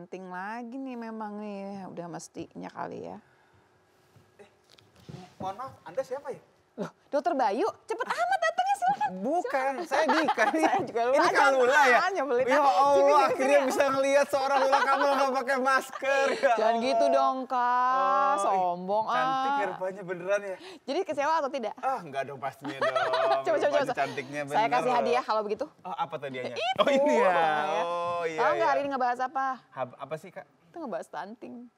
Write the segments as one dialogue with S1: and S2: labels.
S1: stunting lagi nih memang nih, udah mestinya kali ya.
S2: Mohon maaf, Anda siapa ya?
S1: Loh, Dokter Bayu, cepet amat datangnya silakan.
S2: Bukan, saya Dika nih.
S1: Saya juga lupa.
S2: Ini kan Lula ya?
S1: Nyebelin.
S2: Ya Allah,
S1: Sini,
S2: akhirnya
S1: sini.
S2: bisa ngelihat seorang Lula kamu nggak pakai masker. Ya
S1: Jangan
S2: Allah.
S1: gitu dong Kak, sombong
S2: Cantik ya rupanya beneran ya?
S1: Jadi kecewa atau tidak?
S2: Ah, enggak dong pastinya dong.
S1: Coba.
S2: Cantiknya bener.
S1: Saya kasih hadiah kalau begitu.
S2: Oh, apa tadinya?
S1: Itu.
S2: Oh, ini ya.
S1: Ya.
S2: Oh, iya.
S1: Tahu nggak
S2: iya.
S1: hari ini ngebahas apa?
S2: Apa sih, Kak?
S1: Itu ngebahas stunting.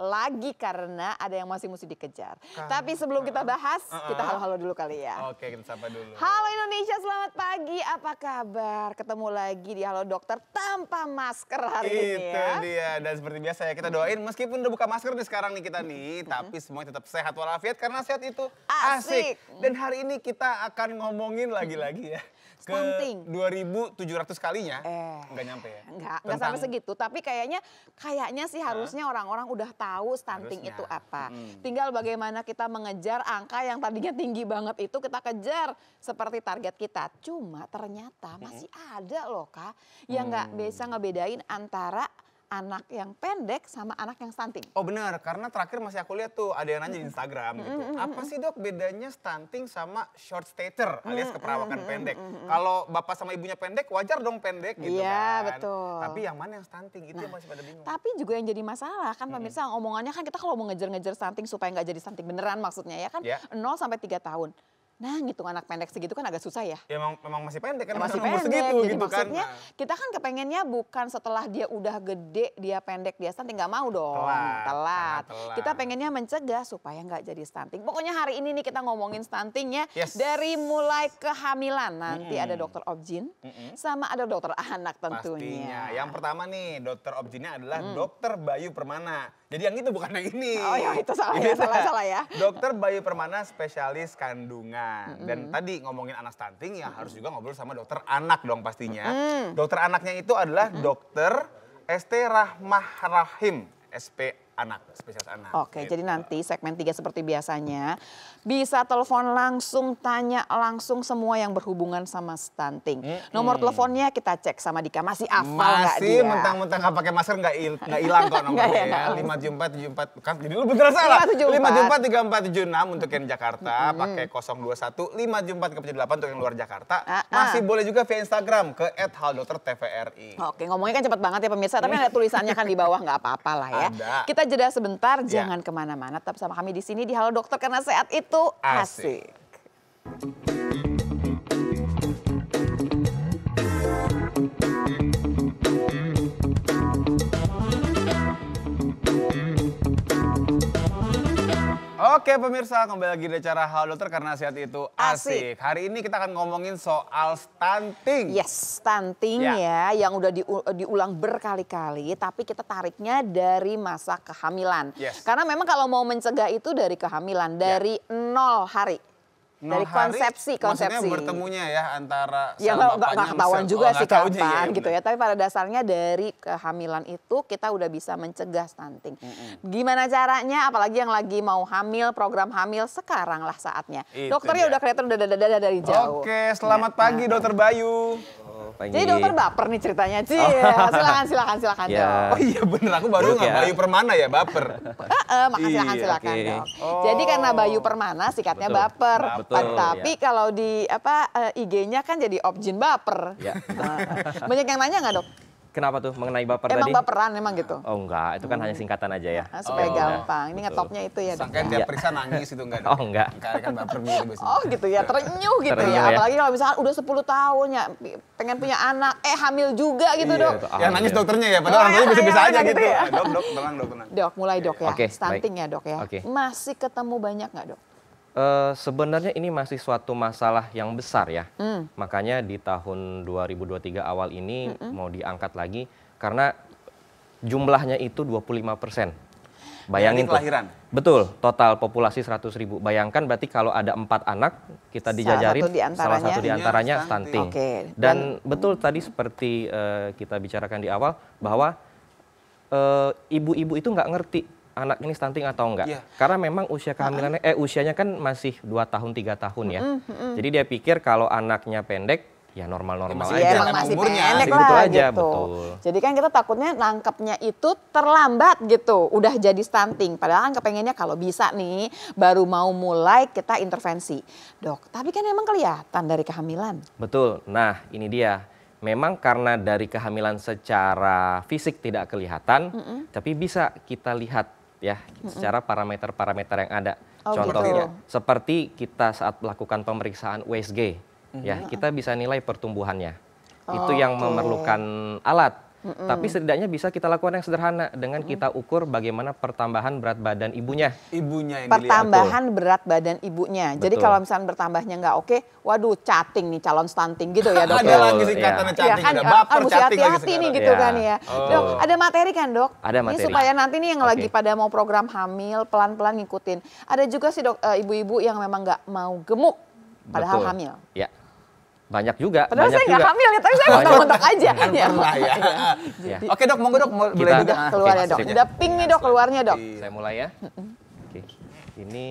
S2: Lagi
S1: Karena ada yang masih mesti dikejar. Tapi sebelum kita bahas, kita halo-halo dulu kali ya.
S2: Oke, kita sapa dulu.
S1: Halo Indonesia, selamat pagi. Apa kabar? Ketemu lagi di Halo Dokter tanpa masker hari ini
S2: Itu
S1: ya.
S2: dia, dan seperti biasa ya kita doain meskipun udah buka masker nih sekarang nih kita nih, tapi semuanya tetap sehat walafiat karena sehat itu
S1: Asik.
S2: Dan hari ini kita akan ngomongin lagi-lagi ya ke
S1: Stunting.
S2: 2.700 kalinya. Nggak nyampe ya?
S1: Enggak sampai segitu, tapi kayaknya sih harusnya orang-orang udah tahu stunting
S2: Harusnya.
S1: itu apa. Tinggal bagaimana kita mengejar angka yang tadinya tinggi banget itu kita kejar seperti target kita. Cuma ternyata masih ada loh Kak yang nggak bisa ngebedain antara anak yang pendek sama anak yang stunting.
S2: Oh benar, karena terakhir masih aku lihat tuh ada yang nanya di Instagram gitu. Apa sih Dok bedanya stunting sama short stature alias keperawakan pendek? Kalau bapak sama ibunya pendek, wajar dong pendek gitu
S1: Iya,
S2: kan.
S1: betul.
S2: Tapi yang mana yang stunting? Itu yang masih pada bingung.
S1: Tapi juga yang jadi masalah kan pemirsa omongannya kan kita kalau mau ngejar-ngejar stunting supaya nggak jadi stunting beneran maksudnya ya kan
S2: Ya.
S1: 0 sampai 3 tahun. Nah ngitung anak pendek segitu kan agak susah ya.
S2: Ya memang masih pendek kan,
S1: Ya, masih
S2: umur
S1: pendek,
S2: segitu
S1: jadi
S2: gitu kan.
S1: maksudnya kita kan kepengennya bukan setelah dia udah gede, dia pendek, dia stunting, nggak mau dong,
S2: Telat.
S1: Kita pengennya mencegah supaya nggak jadi stunting. Pokoknya hari ini nih kita ngomongin stunting ya,
S2: Yes.
S1: dari mulai kehamilan, nanti ada dokter obgyn, sama ada dokter anak tentunya.
S2: Pastinya. Yang pertama nih, dokter obgynnya adalah Dokter Bayu Permana. Jadi yang itu bukan yang ini.
S1: Oh ya itu salah ya, salah ya.
S2: Dokter Bayu Permana spesialis kandungan. Dan tadi ngomongin anak stunting ya harus juga ngobrol sama dokter anak dong pastinya. Dokter anaknya itu adalah dokter Este Rahmah Rahim, SP anak, spesialis anak.
S1: Oke,
S2: Gitu.
S1: jadi nanti segmen 3 seperti biasanya bisa telepon langsung, tanya langsung semua yang berhubungan sama stunting. Nomor teleponnya kita cek sama Dika, masih hafal nggak dia?
S2: Masih mentang-mentang nggak pakai masker nggak hilang kok nomornya
S1: Nggak ya,
S2: ya.
S1: nggak.
S2: 57474 kan jadi lu bener salah.
S1: 574.
S2: 5743476 untuk yang Jakarta, pakai 021 57448 untuk yang luar Jakarta.
S1: Ah, ah.
S2: Masih boleh juga via Instagram ke @haldoktertvri.
S1: Oke, ngomongnya kan cepet banget ya pemirsa, tapi ada tulisannya kan di bawah, nggak apa-apa lah ya.
S2: Ada.
S1: Kita jeda sebentar,
S2: Ya.
S1: jangan kemana-mana, tetap sama kami di sini di Halo Dokter karena sehat itu asik.
S2: Asik. Oke pemirsa, kembali lagi di acara Halo Dokter karena sehat itu asik. Hari ini kita akan ngomongin soal stunting.
S1: Yes, stunting ya yang udah diulang berkali-kali, tapi kita tariknya dari masa kehamilan.
S2: Yes.
S1: Karena memang kalau mau mencegah itu dari kehamilan, dari 0 hari. Dari
S2: 0 hari,
S1: konsepsi.
S2: Maksudnya bertemunya ya antara
S1: Ya
S2: sel
S1: nggak
S2: bapaknya
S1: ketahuan
S2: sama
S1: juga
S2: sel-
S1: sih
S2: taunya,
S1: kapan
S2: iya,
S1: gitu ya. Tapi pada dasarnya dari kehamilan itu kita udah bisa mencegah stunting. Gimana caranya? Apalagi yang lagi mau hamil, program hamil, sekarang lah saatnya.
S2: Itu
S1: Dokternya
S2: dia.
S1: udah kelihatan udah dada dari jauh.
S2: Oke, selamat pagi Dokter Bayu.
S3: Pagi.
S1: Jadi dokter baper nih ceritanya. Cie, silakan
S3: Ya.
S1: dok.
S2: Oh iya bener, aku baru
S3: Duduk
S2: nggak
S3: ya.
S2: Bayu Permana ya, baper.
S1: Makasih
S2: Iya,
S1: silakan
S3: oke.
S1: dok. Jadi karena Bayu Permana sikatnya
S3: Betul.
S1: baper.
S3: Betul,
S1: Tapi
S3: ya.
S1: kalau di IG-nya kan jadi obgyn baper.
S3: Ya.
S1: Banyak yang nanya nggak dok?
S3: Kenapa tuh mengenai baper
S1: Emang
S3: tadi?
S1: baperan emang gitu?
S3: Oh enggak, itu kan hanya singkatan aja ya.
S1: Supaya
S3: Oh,
S1: gampang. Ini
S3: betul.
S1: ngetopnya itu ya dok.
S2: Sangkain tiap periksa nangis itu enggak?
S3: Oh, enggak.
S2: Kan baper gitu biasanya.
S1: Oh gitu ya, terenyuh gitu
S3: Terenyuh
S1: ya.
S3: ya.
S1: Apalagi kalau misalkan udah 10 tahun ya, pengen punya anak, hamil juga gitu
S3: Iya,
S1: dok.
S3: itu.
S2: Yang nangis dokternya ya, padahal
S1: Oh,
S2: orang tuanya
S1: iya,
S2: bisa-bisa
S1: iya,
S2: aja
S1: gitu
S2: gitu.
S1: ya.
S2: Dok, tenang dok, tenang.
S1: Dok, mulai dok ya.
S3: Oke,
S1: Stunting
S3: baik.
S1: ya dok ya.
S3: Oke.
S1: Masih ketemu banyak nggak dok?
S3: Sebenarnya ini masih suatu masalah yang besar ya. Makanya di tahun 2023 awal ini mau diangkat lagi karena jumlahnya itu 25%. Bayangin
S2: Dari kelahiran?
S3: Betul, total populasi 100.000. Bayangkan berarti kalau ada 4 anak kita dijajarin salah satu di antaranya stunting.
S1: Oke.
S3: Dan betul tadi seperti kita bicarakan di awal bahwa ibu-ibu itu nggak ngerti anak ini stunting atau enggak.
S2: Iya.
S3: Karena memang usia kehamilannya usianya kan masih 2 tahun 3 tahun ya. Jadi dia pikir kalau anaknya pendek ya normal-normal
S2: masih
S3: aja.
S1: Iya,
S2: Jangan
S1: emang masih
S2: umurnya,
S1: pendek
S3: segitu
S1: lah
S3: aja,
S1: gitu.
S3: betul.
S1: Jadi kan kita takutnya nangkepnya itu terlambat gitu, udah jadi stunting. Padahal kan kepengennya kalau bisa nih, baru mau mulai kita intervensi. Dok, tapi kan emang kelihatan dari kehamilan.
S3: Betul. Nah, ini dia. Memang karena dari kehamilan secara fisik tidak kelihatan, tapi bisa kita lihat ya secara parameter-parameter yang ada.
S1: Oh,
S3: Contohnya
S1: gitu.
S3: seperti kita saat melakukan pemeriksaan USG, ya kita bisa nilai pertumbuhannya. Itu yang
S1: Oke.
S3: memerlukan alat. Tapi setidaknya bisa kita lakukan yang sederhana dengan kita ukur bagaimana pertambahan berat badan ibunya.
S2: Ibunya yang dilihat.
S1: Pertambahan berat badan ibunya. Jadi
S3: Betul.
S1: kalau misalnya bertambahnya nggak oke, waduh cutting nih calon stunting gitu ya dok
S2: Ada
S1: ya.
S2: lagi
S3: Betul,
S2: singkatannya
S3: ya.
S2: chatting,
S1: Iya kan,
S2: ada baper
S1: mesti
S2: chatting lagi
S1: hati-hati nih
S2: sekarang.
S1: gitu
S3: Ya.
S1: kan ya.
S2: Oh.
S1: Dok, ada materi kan dok?
S3: Ada
S1: Ini
S3: materi.
S1: supaya nanti nih yang
S3: Oke.
S1: lagi pada mau program hamil, pelan-pelan ngikutin. Ada juga sih dok, ibu-ibu yang memang nggak mau gemuk, padahal
S3: Betul.
S1: hamil.
S3: Ya. Banyak juga.
S1: Padahal
S3: banyak
S1: saya nggak
S3: juga.
S1: hamil ya, tapi saya montok-montok aja.
S2: Kan pernah ya.
S3: Ya.
S2: Oke dok, monggo dok, boleh
S3: Kita-
S2: juga.
S1: Keluar ya
S3: Oke,
S1: dok.
S3: sip.
S1: Udah pink nih dok keluarnya dok.
S3: Saya mulai ya. Oke. Ini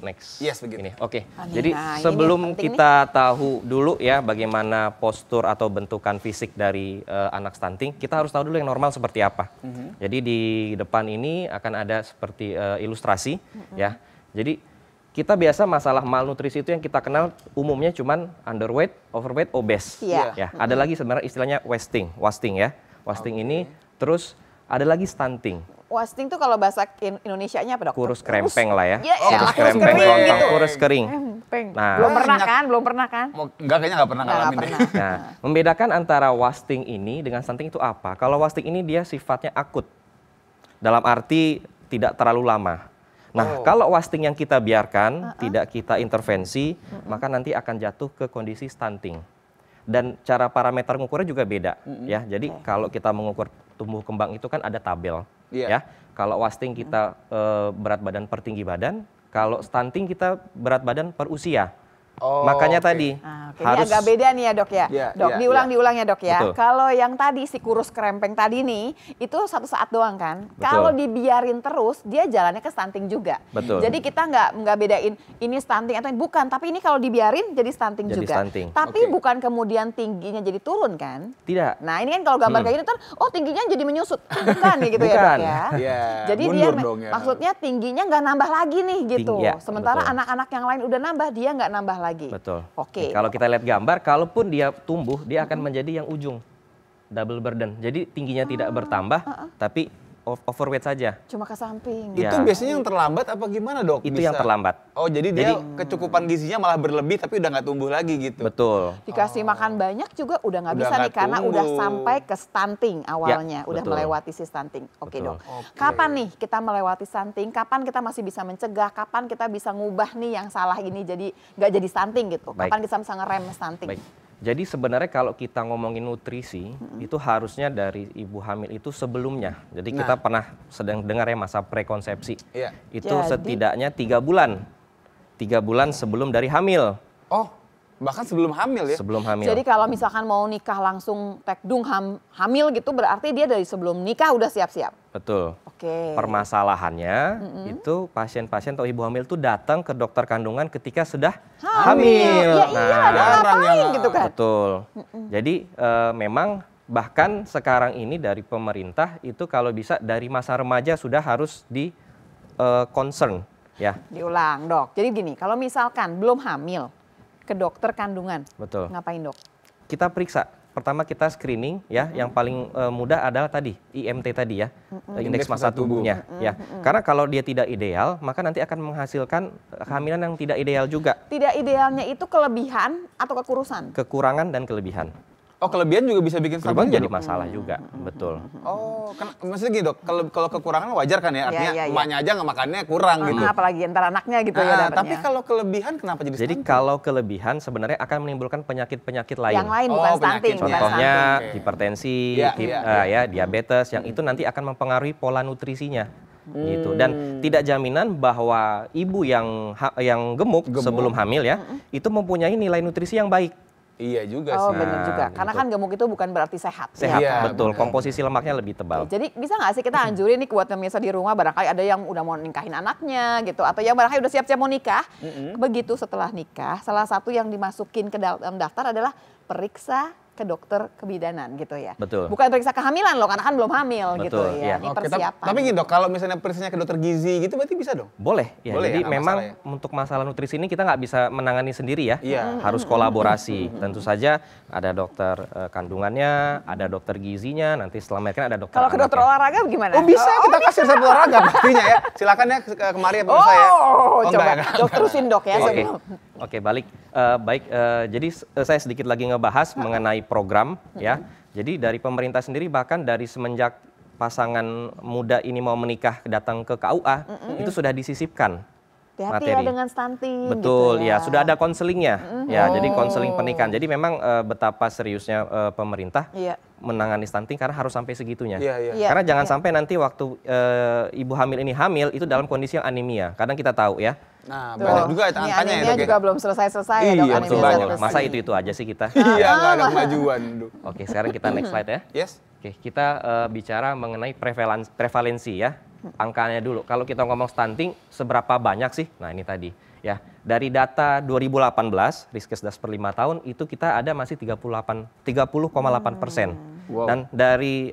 S3: next.
S2: Yes, begitu.
S3: Ini. Oke.
S1: Ah, nih,
S3: Jadi
S1: nah, ini
S3: sebelum
S1: penting
S3: kita tahu dulu ya bagaimana postur atau bentukan fisik dari anak stunting, kita harus tahu dulu yang normal seperti apa. Jadi di depan ini akan ada seperti ilustrasi ya. Jadi kita biasa masalah malnutrisi itu yang kita kenal umumnya cuman underweight, overweight, obese.
S1: Iya.
S3: Ya, ada lagi sebenarnya istilahnya wasting ya. Wasting ini terus ada lagi stunting.
S1: Wasting tuh kalau bahasa Indonesianya apa dok?
S3: Kurus krempeng lah ya.
S1: Iya,
S3: Kurus
S1: kurus
S3: krempeng,
S1: kering
S3: gampang
S1: gitu.
S3: kurus kering.
S1: Krempeng.
S3: Nah.
S1: Belum pernah
S2: Banyak.
S1: kan? Belum pernah kan?
S2: Enggak, kayaknya nggak pernah
S1: Nggak
S2: ngalamin deh.
S1: pernah.
S3: Nah, membedakan antara wasting ini dengan stunting itu apa? Kalau wasting ini dia sifatnya akut. Dalam arti tidak terlalu lama. Nah, kalau wasting yang kita biarkan, tidak kita intervensi, maka nanti akan jatuh ke kondisi stunting. Dan cara parameter mengukurnya juga beda, ya. Jadi kalau kita mengukur tumbuh kembang itu kan ada tabel,
S2: Iya.
S3: ya. Kalau wasting kita berat badan per tinggi badan, kalau stunting kita berat badan per usia.
S2: Oh,
S3: Makanya
S2: oke.
S3: tadi
S1: Nah, oke. Ini
S3: harus
S1: agak beda nih ya dok ya.
S2: Iya,
S1: Dok,
S2: iya,
S1: diulang ya dok ya.
S3: Betul.
S1: Kalau yang tadi si kurus krempeng tadi nih, itu satu saat doang kan.
S3: Betul.
S1: Kalau dibiarin terus, dia jalannya ke stunting juga.
S3: Betul.
S1: Jadi kita nggak bedain ini stunting atau ini bukan. Tapi ini kalau dibiarin jadi stunting
S3: Jadi
S1: juga.
S3: stunting.
S1: Tapi
S2: Oke.
S1: bukan kemudian tingginya jadi turun kan.
S3: tidak.
S1: Nah ini kan kalau gambar kayak gini kan, oh tingginya jadi menyusut. Bukan ya gitu ya
S3: Bukan.
S1: dok ya.
S2: Iya,
S1: Jadi
S2: mundur
S1: dia
S2: dong ya.
S1: maksudnya tingginya nggak nambah lagi nih gitu.
S3: Tinggi, ya,
S1: Sementara
S3: betul.
S1: anak-anak yang lain udah nambah, dia nggak nambah lagi.
S3: Betul.
S1: Oke.
S3: Nih, kalau kita lihat gambar, kalaupun dia tumbuh, dia akan menjadi yang ujung. Double burden. Jadi tingginya tidak bertambah, tapi overweight saja.
S1: Cuma ke samping.
S3: Ya.
S2: Itu biasanya yang terlambat apa gimana dok?
S3: Itu yang terlambat.
S2: Oh jadi dia
S3: Jadi-
S2: kecukupan gizinya malah berlebih tapi udah nggak tumbuh lagi gitu.
S3: Betul.
S1: Dikasih makan banyak juga udah nggak
S2: Udah
S1: bisa
S2: nggak
S1: nih karena udah
S2: tumbuh.
S1: sampai ke stunting awalnya, udah
S3: betul.
S1: melewati si stunting. Oke
S3: Betul.
S1: dok. Kapan nih kita melewati stunting? Kapan kita masih bisa mencegah? Kapan kita bisa ngubah nih yang salah ini jadi nggak jadi stunting gitu?
S3: Baik.
S1: Kapan kita bisa ngerem stunting?
S3: Baik. Jadi sebenarnya kalau kita ngomongin nutrisi, itu harusnya dari ibu hamil itu sebelumnya. Jadi kita pernah sedang dengar ya masa prekonsepsi.
S2: Iya.
S3: Itu
S1: Jadi-
S3: setidaknya 3 bulan. 3 bulan sebelum dari hamil.
S2: Oh bahkan sebelum hamil ya?
S3: Sebelum hamil.
S1: Jadi kalau misalkan mau nikah langsung tekdung hamil gitu berarti dia dari sebelum nikah udah siap-siap.
S3: Betul.
S1: Oke.
S3: Permasalahannya itu pasien-pasien atau ibu hamil itu datang ke dokter kandungan ketika sudah
S1: Hamil. Ya iya, ada
S2: jarang
S1: ngapain
S2: yang-
S1: gitu kan?
S3: Betul. Jadi memang bahkan sekarang ini dari pemerintah itu kalau bisa dari masa remaja sudah harus di concern ya.
S1: Diulang dok. Jadi gini, kalau misalkan belum hamil ke dokter kandungan,
S3: Betul.
S1: ngapain dok?
S3: Kita periksa. Pertama kita screening ya, yang paling mudah adalah tadi IMT tadi ya, indeks massa tubuhnya ya. Karena kalau dia tidak ideal, maka nanti akan menghasilkan kehamilan yang tidak ideal juga,
S1: Tidak idealnya itu kelebihan atau kekurusan?
S3: kekurangan dan kelebihan.
S2: Oh kelebihan juga bisa bikin
S3: Kelebihan
S2: stunting
S3: jadi
S2: dok?
S3: masalah juga, betul.
S2: Oh maksudnya gini dok, kalau kekurangan wajar kan ya? Artinya
S1: iya.
S2: emaknya aja nggak makannya kurang gitu.
S1: Apalagi ntar anaknya gitu ya dapatnya.
S2: Tapi kalau kelebihan kenapa jadi
S3: Jadi
S2: stunting?
S3: kalau kelebihan sebenarnya akan menimbulkan penyakit-penyakit lain.
S1: Yang lain
S2: Oh,
S1: bukan stunting.
S2: penyakitnya.
S1: bukan
S3: Contohnya
S2: Oke.
S3: hipertensi,
S2: Iya,
S3: ya diabetes, yang itu nanti akan mempengaruhi pola nutrisinya. Gitu. Dan tidak jaminan bahwa ibu yang gemuk sebelum hamil ya, itu mempunyai nilai nutrisi yang baik.
S2: Iya juga
S1: Oh
S2: sih.
S1: benar juga, karena kan gemuk itu bukan berarti sehat.
S3: Sehat,
S2: Iya,
S3: betul.
S2: benar.
S3: Komposisi lemaknya lebih tebal.
S1: Jadi bisa nggak sih kita anjurin nih buat pemirsa di rumah, barangkali ada yang udah mau nikahin anaknya gitu, atau yang barangkali udah siap-siap mau nikah. Begitu setelah nikah, salah satu yang dimasukin ke dalam daftar adalah periksa ke dokter kebidanan gitu ya.
S3: Betul.
S1: Bukan periksa kehamilan loh, karena kan belum hamil gitu
S3: Betul,
S1: ya.
S3: iya.
S1: Ini
S2: Oke,
S1: persiapan.
S2: tapi gini dok, kalau misalnya periksanya ke dokter gizi gitu berarti bisa dong?
S3: Boleh, ya.
S2: Boleh
S3: Jadi
S2: ya, nggak
S3: memang
S2: masalah ya?
S3: untuk masalah nutrisi ini kita nggak bisa menangani sendiri ya.
S2: Iya.
S3: Harus kolaborasi. Tentu saja ada dokter kandungannya, ada dokter gizinya, nanti setelah melahirkan ada dokter
S1: Kalau ke dokter
S3: anaknya.
S1: olahraga gimana?
S2: Oh bisa, kita kasih resep olahraga pastinya ya. Silakan ya kemari ya pemirsa ya.
S1: Coba
S2: enggak.
S1: dok terusin dok ya
S3: Oke,
S1: sebelum.
S3: oke, balik. Baik, jadi saya sedikit lagi ngebahas mengenai program ya. Jadi dari pemerintah sendiri bahkan dari semenjak pasangan muda ini mau menikah datang ke KUA itu sudah disisipkan
S1: Hati-hati ya
S3: materi.
S1: dengan stunting.
S3: Betul,
S1: gitu
S3: ya sudah ada konselingnya, ya jadi konseling pernikahan. Jadi memang betapa seriusnya pemerintah
S1: Iya.
S3: menangani stunting karena harus sampai segitunya.
S2: Iya, iya.
S1: Iya,
S3: Karena jangan
S1: iya.
S3: sampai nanti waktu ibu hamil ini hamil itu dalam kondisi yang anemia. Kadang kita tahu ya.
S2: Nah,
S1: Tuh,
S2: banyak juga itu
S1: ini
S2: angkanya ya
S1: anemia
S2: dok ya.
S1: juga belum selesai-selesai ya dok.
S2: Iya,
S1: anemia
S2: betul.
S1: zat
S3: Betul.
S1: besi.
S3: Masa itu aja sih kita.
S2: Iya, nggak ada kemajuan. Dok.
S3: Oke, sekarang kita next slide ya.
S2: Yes.
S3: Oke, kita bicara mengenai prevalensi ya. Angkanya dulu. Kalau kita ngomong stunting, seberapa banyak sih? Nah, ini tadi ya. Dari data 2018, Riskesdas per 5 tahun itu kita ada masih 30,8%.
S2: Wow.
S3: Dan dari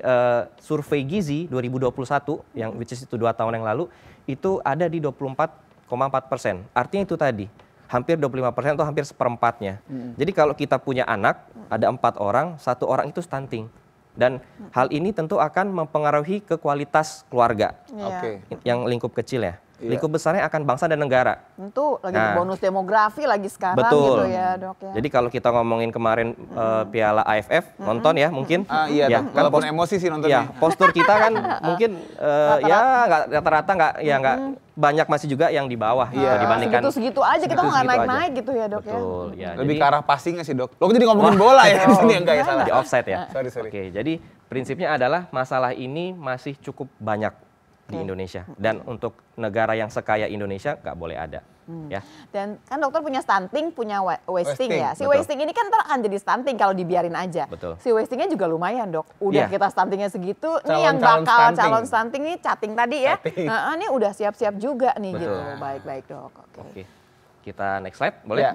S3: survei gizi 2021 yang which is itu 2 tahun yang lalu itu ada di 24,4%. Artinya itu tadi hampir 25% atau hampir seperempatnya. Jadi kalau kita punya anak ada 4 orang, 1 orang itu stunting. Dan hal ini tentu akan mempengaruhi ke kualitas keluarga
S1: Iya.
S2: Oke.
S3: yang lingkup kecil ya.
S2: Iya.
S3: Lingkup besarnya akan bangsa dan negara.
S1: Tentu lagi
S3: Nah.
S1: bonus demografi lagi sekarang
S3: Betul.
S1: gitu ya dok ya.
S3: Jadi kalau kita ngomongin kemarin Piala AFF, nonton ya mungkin.
S2: Ah iya,
S3: Ya,
S2: dok.
S3: kan
S2: Walaupun emosi sih
S3: ya,
S2: nontonnya.
S3: postur kita kan mungkin ya nggak rata-rata nggak banyak masih juga yang di bawah gitu,
S2: Iya.
S3: dibandingkan
S1: Segitu-segitu aja kita nggak
S3: segitu-segitu aja.
S1: naik-naik gitu ya dok ya.
S3: Betul ya.
S2: Lebih
S3: jadi
S2: ke arah passingnya sih dok. Lo jadi ngomongin bola ya di sini enggak ya salah.
S3: di offside ya.
S2: Sorry.
S3: Oke, jadi prinsipnya adalah masalah ini masih cukup banyak di Indonesia dan untuk negara yang sekaya Indonesia nggak boleh ada ya.
S1: Dan kan dokter punya stunting, punya wasting ya. Si
S3: betul.
S1: wasting ini kan ntar akan jadi stunting kalau dibiarin aja.
S3: Betul.
S1: Si wastingnya juga lumayan dok. Udah
S3: Iya.
S1: kita stuntingnya segitu, nih yang
S2: Calon-calon
S1: bakal
S2: stunting.
S1: calon stunting nih chatting tadi ya.
S2: Chatting.
S1: Ini udah siap-siap juga nih
S3: Betul.
S1: gitu. Baik-baik dok. Oke.
S3: Oke, kita next slide boleh?
S2: Iya.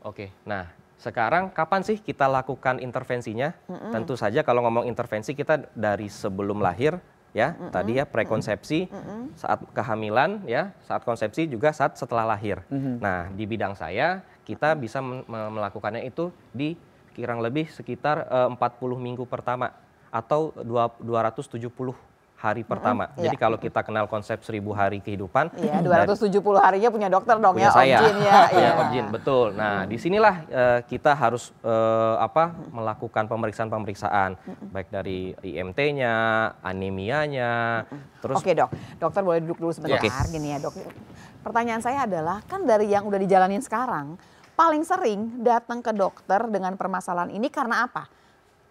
S3: Oke, nah sekarang kapan sih kita lakukan intervensinya? Tentu saja kalau ngomong intervensi kita dari sebelum lahir ya, tadi ya prakonsepsi, saat kehamilan ya, saat konsepsi juga saat setelah lahir. Nah di bidang saya kita bisa melakukannya itu di kurang lebih sekitar 40 minggu pertama atau 270 hari pertama. Jadi kalau kita kenal konsep 1000 hari kehidupan,
S1: Iya, 270 harinya punya dokter dong
S3: punya
S1: ya,
S3: saya.
S1: Om Jin ya.
S3: Punya Om Jin, betul. Nah, disinilah kita harus melakukan pemeriksaan-pemeriksaan, baik dari IMT-nya, anemianya, terus
S1: Oke dok, dokter boleh duduk dulu sebentar.
S3: Oke.
S1: Gini ya dok, pertanyaan saya adalah kan dari yang udah dijalanin sekarang, paling sering datang ke dokter dengan permasalahan ini karena apa?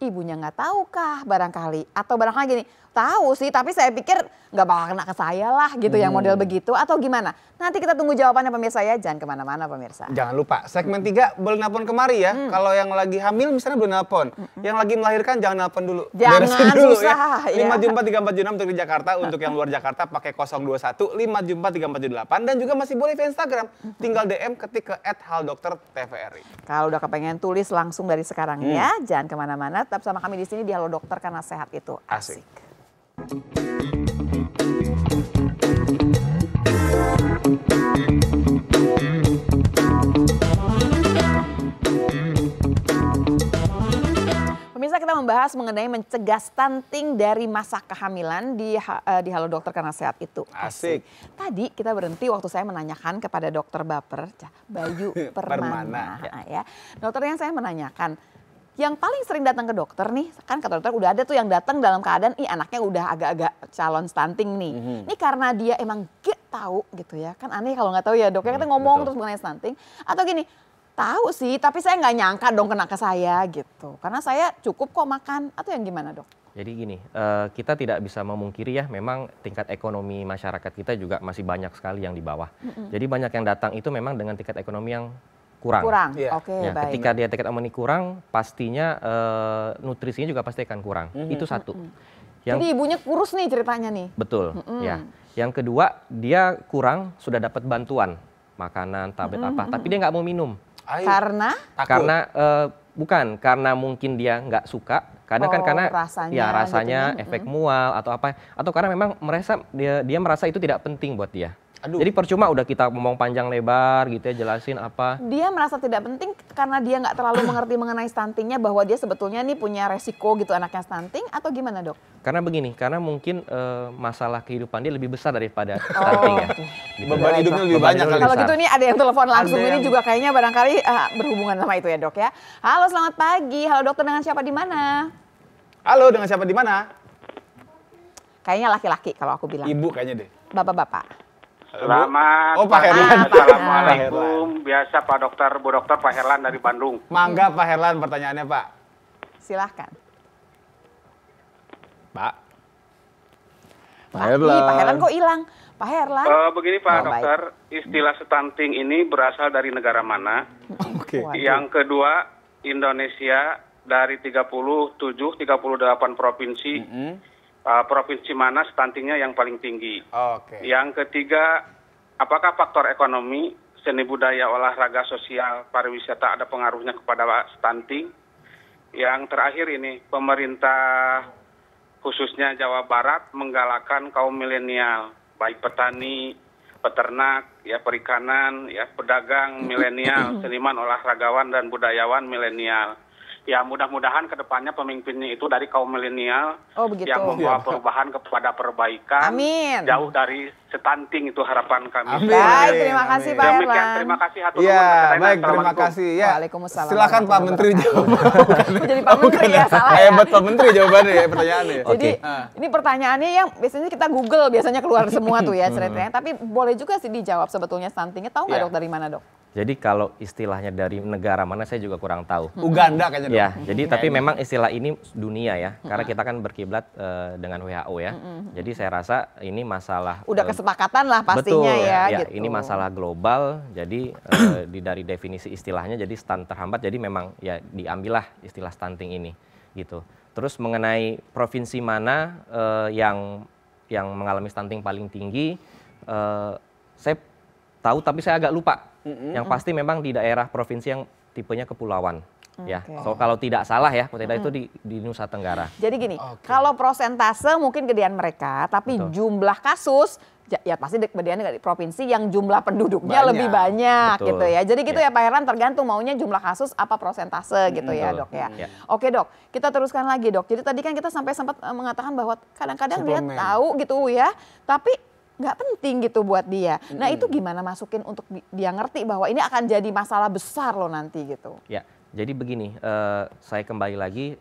S1: Ibunya nggak tahu kah barangkali? Atau barangkali gini, tahu sih tapi saya pikir nggak bakal kena ke saya lah gitu yang model begitu atau gimana? Nanti kita tunggu jawabannya pemirsa ya, jangan kemana-mana pemirsa.
S2: Jangan lupa, segmen 3 boleh nelpon kemari ya. Kalau yang lagi hamil misalnya boleh nelpon. Yang lagi melahirkan jangan nelpon dulu.
S1: Jangan,
S2: Beresin dulu
S1: susah,
S2: ya.
S1: ya.
S2: 574 untuk di Jakarta, untuk yang luar Jakarta pakai 021 574 dan juga masih boleh via Instagram. Tinggal DM ketik ke @haldoktertvri.
S1: Kalau udah kepengen tulis langsung dari sekarang ya, jangan kemana-mana. Tetap sama kami di sini di Halo Dokter karena sehat itu asik. Pemirsa, kita membahas mengenai mencegah stunting dari masa kehamilan di Halo Dokter karena sehat itu
S2: Asik.
S1: Tadi kita berhenti waktu saya menanyakan kepada dokter Baper, Bayu Permana. Ya. Dokter yang saya menanyakan, yang paling sering datang ke dokter nih, kan kata dokter udah ada tuh yang datang dalam keadaan, anaknya udah agak-agak calon stunting nih. Ini karena dia emang gak tahu gitu ya, kan aneh kalau nggak tahu ya dok. Ya kita ngomong
S3: betul.
S1: terus mengenai stunting, atau gini, tahu sih tapi saya nggak nyangka dong kena ke saya gitu. Karena saya cukup kok makan, atau yang gimana dok?
S3: jadi gini, kita tidak bisa memungkiri ya, memang tingkat ekonomi masyarakat kita juga masih banyak sekali yang di bawah. Jadi banyak yang datang itu memang dengan tingkat ekonomi yang kurang.
S1: Kurang,
S2: Iya.
S1: oke
S3: Ya,
S1: baik.
S3: ketika dia tiket amoni kurang, pastinya nutrisinya juga pasti akan kurang. Itu satu.
S1: Jadi ibunya kurus nih ceritanya nih.
S3: Betul, ya. Yang kedua, dia kurang sudah dapat bantuan makanan, tablet apa, tapi dia nggak mau minum.
S2: Ai,
S1: Karena
S2: takut.
S3: Karena bukan karena mungkin dia nggak suka, kadang kan
S1: Oh,
S3: karena
S1: rasanya
S3: ya rasanya
S1: gitu ya.
S3: efek mual atau apa, atau karena memang merasa dia merasa itu tidak penting buat dia.
S2: Aduh.
S3: Jadi percuma udah kita ngomong panjang lebar gitu ya, jelasin apa.
S1: dia merasa tidak penting karena dia nggak terlalu mengerti mengenai stuntingnya, bahwa dia sebetulnya nih punya resiko gitu anaknya stunting, atau gimana dok?
S3: Karena begini, karena mungkin masalah kehidupan dia lebih besar daripada stunting ya. Gitu.
S2: Beban hidupnya lebih
S3: Beban
S2: banyak
S3: hidup
S2: kali.
S1: Kalau
S3: besar.
S1: gitu nih ada yang telepon langsung,
S2: Ada
S1: ini
S2: yang-
S1: juga kayaknya barangkali berhubungan sama itu ya dok ya. Halo selamat pagi, halo dokter, dengan siapa di mana?
S2: Halo, dengan siapa di mana?
S1: Kayaknya laki-laki kalau aku bilang.
S2: Ibu kayaknya deh.
S1: Bapak-bapak.
S4: Selamat
S2: Oh, Pak
S4: pagi.
S2: Herlan.
S4: Assalamualaikum. Biasa Pak Dokter, Bu Dokter, Pak Herlan dari Bandung.
S2: Mangga Pak Herlan pertanyaannya Pak.
S1: Silahkan.
S2: Pak. Pak
S1: Pak Herlan kok hilang? Pak Herlan.
S4: Begini Pak
S1: Oh, baik.
S4: Dokter, istilah stunting ini berasal dari negara mana?
S2: Oke.
S1: Waduh.
S4: Yang kedua, Indonesia dari 38 provinsi. Provinsi mana stuntingnya yang paling tinggi?
S2: Oke.
S4: Yang ketiga, apakah faktor ekonomi, seni budaya, olahraga, sosial, pariwisata ada pengaruhnya kepada stunting? Yang terakhir ini, pemerintah khususnya Jawa Barat menggalakkan kaum milenial, baik petani, peternak, ya perikanan, ya pedagang milenial, seniman, olahragawan dan budayawan milenial. Ya mudah-mudahan ke depannya pemimpinnya itu dari kaum milenial
S1: Oh begitu.
S4: yang membawa perubahan kepada perbaikan.
S1: Amin.
S4: Jauh dari stunting itu harapan kami.
S2: Amin.
S1: Baik, terima kasih Pak
S4: Demikian,
S1: Herlan.
S4: terima kasih. Hatur
S2: Iya,
S4: nuhun.
S2: baik, terima
S4: Assalamualaikum.
S2: kasih. Ya.
S1: Waalaikumsalam
S2: Silakan Pak
S1: warahmatullahi
S2: Menteri jawab.
S1: Oh, jadi Pak Menteri ya, salah ya.
S2: Hebat Pak Menteri jawabannya ya pertanyaannya.
S1: Jadi ini pertanyaannya yang biasanya kita Google biasanya keluar semua tuh ya ceritanya. Tapi boleh juga sih dijawab sebetulnya stuntingnya. Tahu nggak
S2: Iya.
S1: dok dari mana dok?
S3: Jadi kalau istilahnya dari negara mana saya juga kurang tahu.
S2: Uganda kayaknya dong.
S3: Ya, jadi tapi memang istilah ini dunia ya, karena kita kan berkiblat dengan WHO ya. Jadi saya rasa ini masalah
S1: Udah kesepakatan lah pastinya
S3: betul,
S1: ya,
S3: ya,
S1: gitu.
S3: ini masalah global. Jadi dari definisi istilahnya jadi stunt terhambat. Jadi memang ya diambillah istilah stunting ini gitu. Terus mengenai provinsi mana yang mengalami stunting paling tinggi, saya tahu tapi saya agak lupa. Yang pasti memang di daerah provinsi yang tipenya kepulauan. Ya,
S1: Oke.
S3: so kalau tidak salah ya, kalau tidak itu di Nusa Tenggara.
S1: Jadi gini,
S2: Oke.
S1: kalau prosentase mungkin gedean mereka, tapi
S3: Betul.
S1: jumlah kasus ya pasti gedean di provinsi yang jumlah penduduknya
S2: Banyak.
S1: lebih banyak
S3: Betul.
S1: gitu ya. Jadi gitu
S3: Ya.
S1: ya Pak Herlan, tergantung maunya jumlah kasus apa prosentase gitu ya
S3: Betul.
S1: dok ya.
S3: Ya.
S1: Oke dok, kita teruskan lagi dok. Jadi tadi kan kita sampai sempat mengatakan bahwa kadang-kadang dia
S2: Suplemen.
S1: tahu gitu ya, tapi nggak penting gitu buat dia. Nah itu gimana masukin untuk dia ngerti bahwa ini akan jadi masalah besar loh nanti gitu.
S3: Ya, jadi begini, saya kembali lagi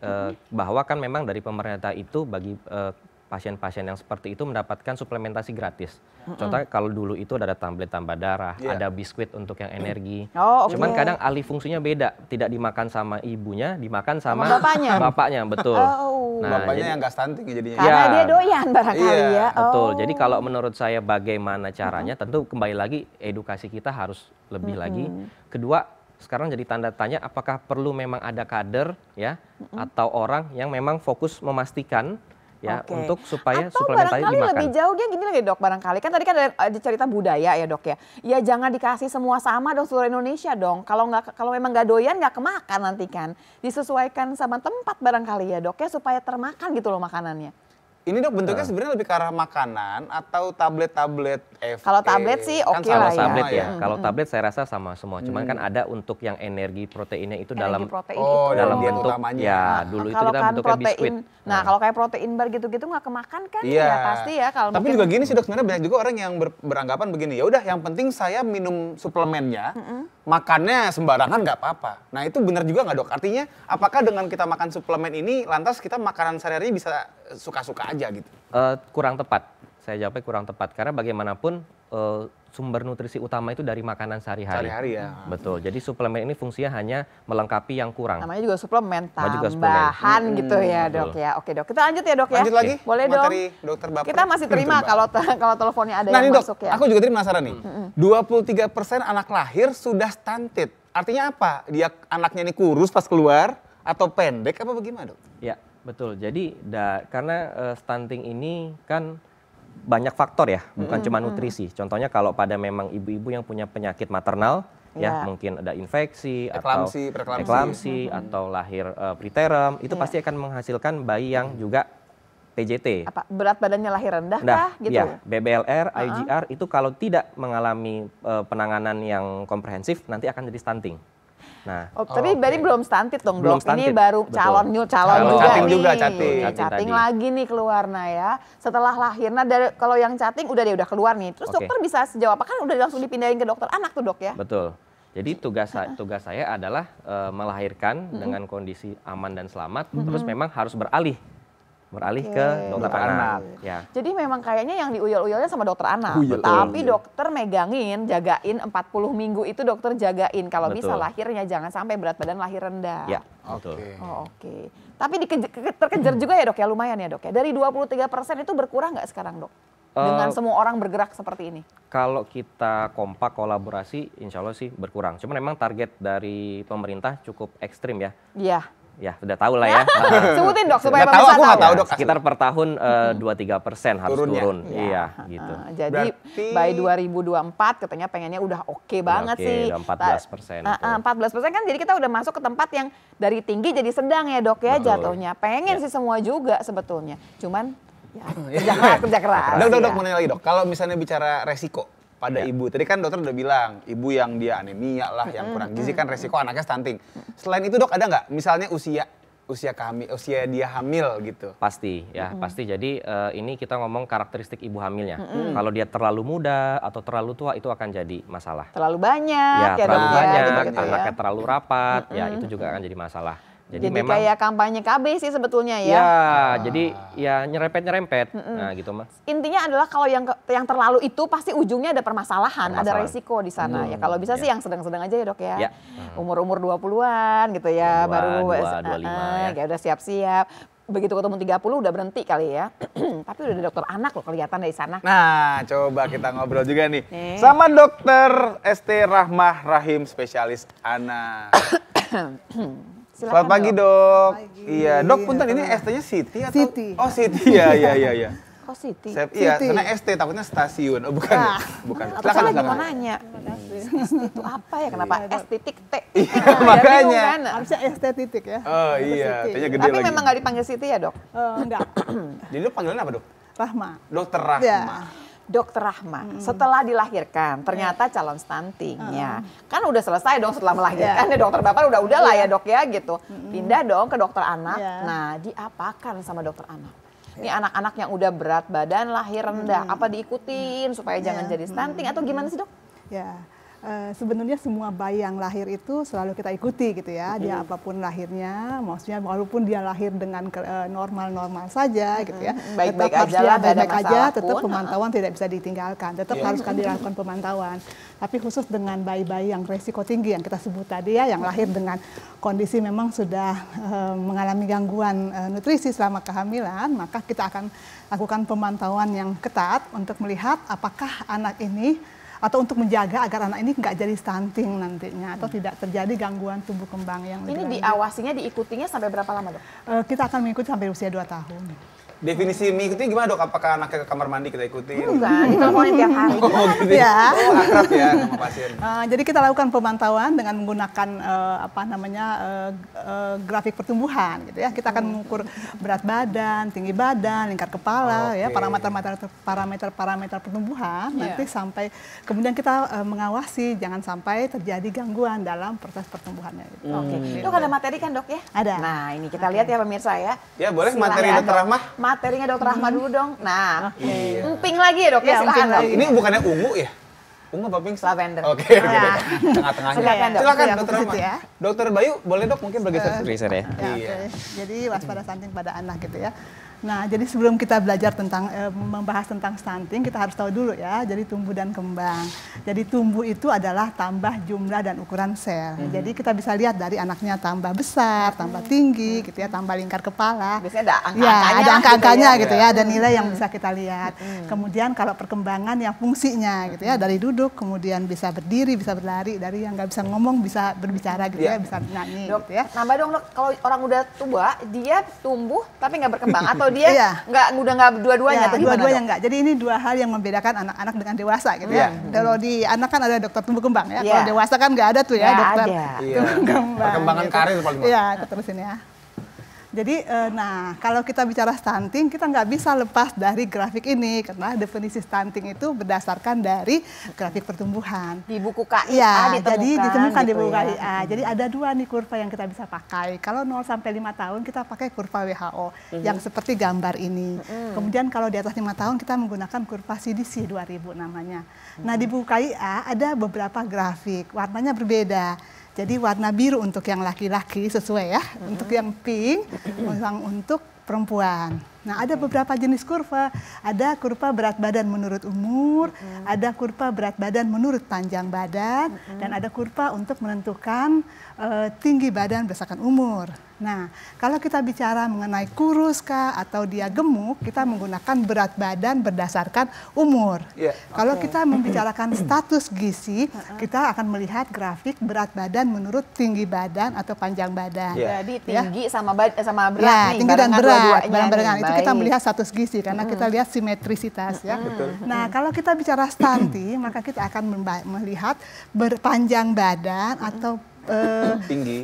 S3: bahwa kan memang dari pemerintah itu bagi pasien-pasien yang seperti itu mendapatkan suplementasi gratis. Contohnya kalau dulu itu ada tablet tambah darah,
S2: Iya.
S3: ada biskuit untuk yang energi.
S1: Oh, oke.
S3: Cuman kadang alih fungsinya beda, tidak dimakan sama ibunya, dimakan sama
S1: Sama bapaknya?
S3: Bapaknya, betul.
S1: Oh.
S2: Bapaknya
S3: jadi-
S2: yang nggak stunting ya jadinya.
S1: Karena
S3: Ya.
S1: dia doyan barangkali
S2: Iya,
S1: ya.
S3: Betul.
S1: Oh.
S3: Jadi kalau menurut saya bagaimana caranya, tentu kembali lagi edukasi kita harus lebih lagi. Kedua, sekarang jadi tanda tanya apakah perlu memang ada kader ya atau orang yang memang fokus memastikan ya
S1: Oke.
S3: untuk supaya
S1: Atau
S3: suplementasi
S1: barangkali
S3: dimakan.
S1: lebih jauhnya gini lagi dok, barangkali kan tadi kan ada cerita budaya ya dok ya. Ya jangan dikasih semua sama dong seluruh Indonesia dong. Kalau memang nggak doyan nggak kemakan nanti kan. Disesuaikan sama tempat barangkali ya dok ya supaya termakan gitu loh makanannya.
S2: Ini dok bentuknya sebenarnya lebih ke arah makanan atau tablet-tablet FK?
S1: Kalau tablet sih
S2: Kan
S1: oke
S2: sama
S1: lah
S3: Kalau
S1: ya.
S3: tablet
S2: semua
S3: ya, kalau tablet saya rasa sama semua. Cuman kan ada untuk yang energi proteinnya itu
S1: Energi
S3: dalam
S1: protein
S2: Oh,
S1: itu.
S3: dalam
S2: diet
S3: bentuk
S2: utamanya.
S3: ya dulu itu
S1: Kalau
S3: kita
S1: kan
S3: bentuknya biskuit.
S1: Nah kalau kayak protein bar gitu-gitu nggak kemakan kan
S2: Iya.
S1: ya pasti ya. Kalau
S2: Tapi
S1: mungkin-
S2: juga gini sih dok, sebenarnya banyak juga orang yang beranggapan begini, ya udah yang penting saya minum suplemennya, makannya sembarangan nggak apa-apa. Nah itu benar juga nggak dok? Artinya apakah dengan kita makan suplemen ini, lantas kita makanan sehari-hari bisa suka-suka aja gitu?
S3: Kurang tepat. Saya jawabnya kurang tepat karena bagaimanapun sumber nutrisi utama itu dari makanan sehari-hari.
S2: Sehari-hari ya.
S3: Betul. Jadi suplemen ini fungsinya hanya melengkapi yang kurang.
S1: namanya juga suplemen
S3: Namanya juga
S1: tambahan
S3: suplemen.
S1: gitu ya dok
S3: betul.
S1: ya. Oke dok, kita lanjut ya dok ya.
S2: Lanjut lagi,
S1: Boleh dong.
S2: materi dokter Baper.
S1: Kita masih terima kalau teleponnya ada
S2: Nah
S1: yang
S2: ini dok,
S1: masuk ya.
S2: aku juga tadi penasaran nih. 23% anak lahir sudah stunted. Artinya apa? Dia anaknya ini kurus pas keluar atau pendek apa bagaimana, Dok?
S3: Ya, betul. Jadi karena stunting ini kan banyak faktor ya, bukan cuma nutrisi. Contohnya kalau pada memang ibu-ibu yang punya penyakit maternal, ya mungkin ada infeksi preeklamsi atau lahir preterm, itu pasti akan menghasilkan bayi yang juga PJT.
S1: Apa berat badannya lahir rendah kah gitu?
S3: Ya, BBLR, IGR itu kalau tidak mengalami penanganan yang komprehensif nanti akan jadi stunting. Nah,
S1: tapi berarti belum stunted dong,
S3: Belum
S1: Dok. Ini
S3: stunted,
S1: baru
S3: betul.
S1: calon juga
S2: Cutting
S1: nih.
S2: juga, cutting.
S1: Cutting
S3: Tadi.
S1: lagi nih keluar ya. Setelah lahir, nah kalau yang cutting udah keluar nih. Terus
S3: Oke.
S1: dokter bisa sejauh apa? Kan udah langsung dipindahin ke dokter anak tuh, Dok ya?
S3: betul. Jadi tugas saya adalah melahirkan dengan kondisi aman dan selamat, terus memang harus beralih ke dokter anak. Ya.
S1: Jadi memang kayaknya yang diuyel-uyelnya sama dokter anak.
S2: Uyel.
S1: Tapi dokter megangin, jagain 40 minggu itu dokter jagain. Kalau bisa
S3: Betul.
S1: lahirnya jangan sampai berat badan lahir rendah.
S3: Ya, betul.
S1: Oh, oke. Tapi terkejar juga ya, Dok ya, lumayan ya, Dok ya. Dari 23% itu berkurang nggak sekarang, Dok? Dengan semua orang bergerak seperti ini.
S3: Kalau kita kompak kolaborasi, insya Allah sih berkurang. Cuma memang target dari pemerintah cukup ekstrim ya.
S1: Iya.
S3: Ya, sudah tahu lah ya.
S1: Sebutin, Dok, supaya
S2: Nggak tahu,
S1: pemirsa
S2: aku nggak
S1: tahu.
S2: tahu, Dok.
S3: Sekitar per tahun 2-3% harus
S2: Turunnya.
S3: turun. Iya, gitu.
S1: Jadi
S2: Berarti-
S1: by 2024 katanya pengennya udah oke banget
S3: oke,
S1: sih.
S3: udah 14%.
S1: 14% kan jadi kita udah masuk ke tempat yang dari tinggi jadi sedang ya, Dok ya,
S3: Betul.
S1: jatuhnya. Pengen sih semua juga sebetulnya. Cuman ya, kerja keras.
S2: Dok,
S1: ya.
S2: mau nanya lagi, Dok. Kalau misalnya bicara resiko pada ibu, tadi kan dokter udah bilang, ibu yang dia anemia lah, yang kurang gizi kan resiko anaknya stunting. Selain itu, Dok, ada nggak misalnya usia dia hamil gitu?
S3: Pasti ya, pasti. Jadi ini kita ngomong karakteristik ibu hamilnya. Kalau dia terlalu muda atau terlalu tua itu akan jadi masalah.
S1: Terlalu banyak
S3: Ya, terlalu
S1: Dok,
S3: banyak,
S1: gitu-gitu ya.
S3: anaknya terlalu rapat, ya itu juga akan jadi masalah.
S1: Jadi kayak kampanye KB sih sebetulnya ya.
S3: Ya, jadi ya nyerempet. Nah, gitu Mas.
S1: Intinya adalah kalau yang terlalu itu pasti ujungnya ada permasalahan, ada resiko di sana ya. Kalau bisa sih yang sedang-sedang aja ya, Dok ya.
S3: Ya.
S1: Umur-umur 20-an gitu ya,
S3: 22,
S1: baru
S3: 25 ya.
S1: udah siap-siap. Begitu ketemu 30 udah berhenti kali ya. Tapi udah ada dokter anak loh kelihatan dari sana.
S2: Nah, coba kita ngobrol juga nih
S1: Nih.
S2: sama Dokter ST Rahmah Rahim, spesialis anak. Selamat pagi, Dok. Iya, Dok, punten ini ST-nya Siti atau?
S5: Siti.
S2: Oh, Siti. Iya.
S1: Kok Siti?
S2: Iya,
S5: Siti.
S2: karena ST takutnya stasiun. Oh, bukan.
S5: Nah.
S2: Bukan.
S1: Aku lagi mau
S2: Silakan.
S1: nanya. Itu apa ya? Kenapa S titik T?
S2: Iya,
S1: Jadi
S2: makanya.
S1: bingung kan?
S5: Harusnya estetik ya.
S2: Oh, iya.
S5: Siti.
S2: Kayaknya gede
S1: Tapi
S2: lagi.
S1: memang nggak dipanggil Siti ya, Dok?
S5: Enggak,
S2: Jadi Dok panggilan apa, Dok?
S5: Rahma.
S2: Dokter Rahmah.
S5: Ya.
S1: Dokter Rahma, setelah dilahirkan ternyata calon stuntingnya. Kan udah selesai dong setelah melahirkan ya dokter bapak udah lah ya, Dok ya gitu. Pindah dong ke dokter anak.
S5: Iya.
S1: Nah, diapakan sama dokter anak? Ini anak-anak yang udah berat badan lahir rendah, apa diikutin supaya jangan jadi stunting atau gimana sih, Dok?
S5: Ya. Sebenarnya semua bayi yang lahir itu selalu kita ikuti gitu ya. Dia apapun lahirnya, maksudnya walaupun dia lahir dengan normal-normal saja gitu ya.
S1: Baik-baik
S5: tetap harus
S1: aja lah, nggak ada
S5: baik-baik aja,
S1: masalah
S5: tetap
S1: pun.
S5: pemantauan tidak bisa ditinggalkan. Tetap harus kan dilakukan pemantauan. Tapi khusus dengan bayi-bayi yang resiko tinggi yang kita sebut tadi ya, yang lahir dengan kondisi memang sudah mengalami gangguan nutrisi selama kehamilan, maka kita akan lakukan pemantauan yang ketat untuk melihat apakah anak ini atau untuk menjaga agar anak ini nggak jadi stunting nantinya atau tidak terjadi gangguan tumbuh kembang yang
S1: Ini
S5: lebih lanjut.
S1: diawasinya, diikutinya sampai berapa lama, Dok?
S5: Kita akan mengikuti sampai usia 2 tahun.
S2: Definisi mengikuti gimana, Dok? Apakah anaknya ke kamar mandi kita ikutin?
S1: Enggak, diteleponin tiap hari.
S2: Oh, gitu
S5: Ya.
S2: Oh, akrab ya sama pasien.
S5: Jadi kita lakukan pemantauan dengan menggunakan grafik pertumbuhan gitu ya. Kita akan mengukur berat badan, tinggi badan, lingkar kepala ya, parameter pertumbuhan nanti sampai kemudian kita mengawasi jangan sampai terjadi gangguan dalam proses pertumbuhannya gitu.
S1: Oke, Dok ada materi kan, Dok ya?
S5: Ada.
S1: Nah, ini kita lihat ya pemirsa ya.
S2: Ya, boleh
S1: Silakan,
S2: materi Dokter
S1: Dok.
S2: Rahmah?
S1: Materinya Dokter Rahmah dulu dong. Nah, emping lagi ya, Dok ya,
S5: Ya,
S1: silakan,
S5: emping
S1: Dok.
S5: lagi.
S2: Ini bukannya ungu ya? Ungu apa pink?
S1: Lavender.
S2: Oke.
S5: Ya.
S2: Tengah-tengahnya.
S1: Silakan, Dok.
S2: Silakan,
S5: Ya,
S2: Dokter
S5: ke
S2: Rahmah.
S5: situ ya.
S2: Dokter Bayu, boleh, Dok, mungkin bergeser.
S3: Freezer ya.
S5: Ya,
S2: Iya.
S5: oke. Jadi waspada stunting pada anak gitu ya. Nah, jadi sebelum kita belajar tentang membahas tentang stunting, kita harus tahu dulu ya. Jadi tumbuh dan kembang. Jadi tumbuh itu adalah tambah jumlah dan ukuran sel. Jadi kita bisa lihat dari anaknya tambah besar, tambah tinggi, gitu ya, tambah lingkar kepala.
S1: Biasanya ada angka-angkanya.
S5: Ya, ada
S1: lah
S5: angka-angkanya
S1: gitu
S5: gitu ya, ada nilai yang bisa kita lihat. Kemudian kalau perkembangan yang fungsinya gitu ya, dari duduk, kemudian bisa berdiri, bisa berlari, dari yang nggak bisa ngomong bisa berbicara gitu ya, bisa nyanyi
S1: Dok,
S5: gitu ya.
S1: nambah dong dok, kalau orang udah tua, dia tumbuh tapi nggak berkembang atau dia udah nggak dua-duanya atau gimana
S5: dua-duanya
S1: dok?
S5: enggak. Jadi ini dua hal yang membedakan anak-anak dengan dewasa gitu ya. Kalau di anak kan ada dokter tumbuh kembang ya. Kalau dewasa kan nggak ada tuh ya dokter tumbuh kembang.
S2: Perkembangan
S5: gitu.
S2: karir paling
S5: Iya, keterusin ya. Jadi, nah kalau kita bicara stunting, kita nggak bisa lepas dari grafik ini karena definisi stunting itu berdasarkan dari grafik pertumbuhan.
S1: Di buku KIA
S5: Ya,
S1: ditemukan.
S5: jadi ditemukan di
S1: gitu
S5: buku
S1: ya.
S5: KIA. Jadi ada dua nih kurva yang kita bisa pakai. Kalau 0 sampai 5 tahun kita pakai kurva WHO yang seperti gambar ini. Kemudian kalau di atas 5 tahun kita menggunakan kurva CDC 2000 namanya. Nah, di buku KIA ada beberapa grafik, warnanya berbeda. Jadi warna biru untuk yang laki-laki sesuai ya, untuk yang pink untuk perempuan. Nah, ada beberapa jenis kurva. Ada kurva berat badan menurut umur, ada kurva berat badan menurut panjang badan, dan ada kurva untuk menentukan tinggi badan berdasarkan umur. Nah, kalau kita bicara mengenai kurus kah atau dia gemuk, kita menggunakan berat badan berdasarkan umur. Kalau kita membicarakan status gizi, kita akan melihat grafik berat badan menurut tinggi badan atau panjang badan.
S1: Jadi tinggi sama berat
S5: Ya,
S1: nih,
S5: tinggi dan
S1: barengan
S5: berat,
S1: dua-duanya
S5: bareng-barengan
S1: nih.
S5: itu kita
S1: Baik.
S5: melihat status gizi karena kita lihat simetrisitas ya. Nah, kalau kita bicara stunting, maka kita akan melihat berpanjang badan atau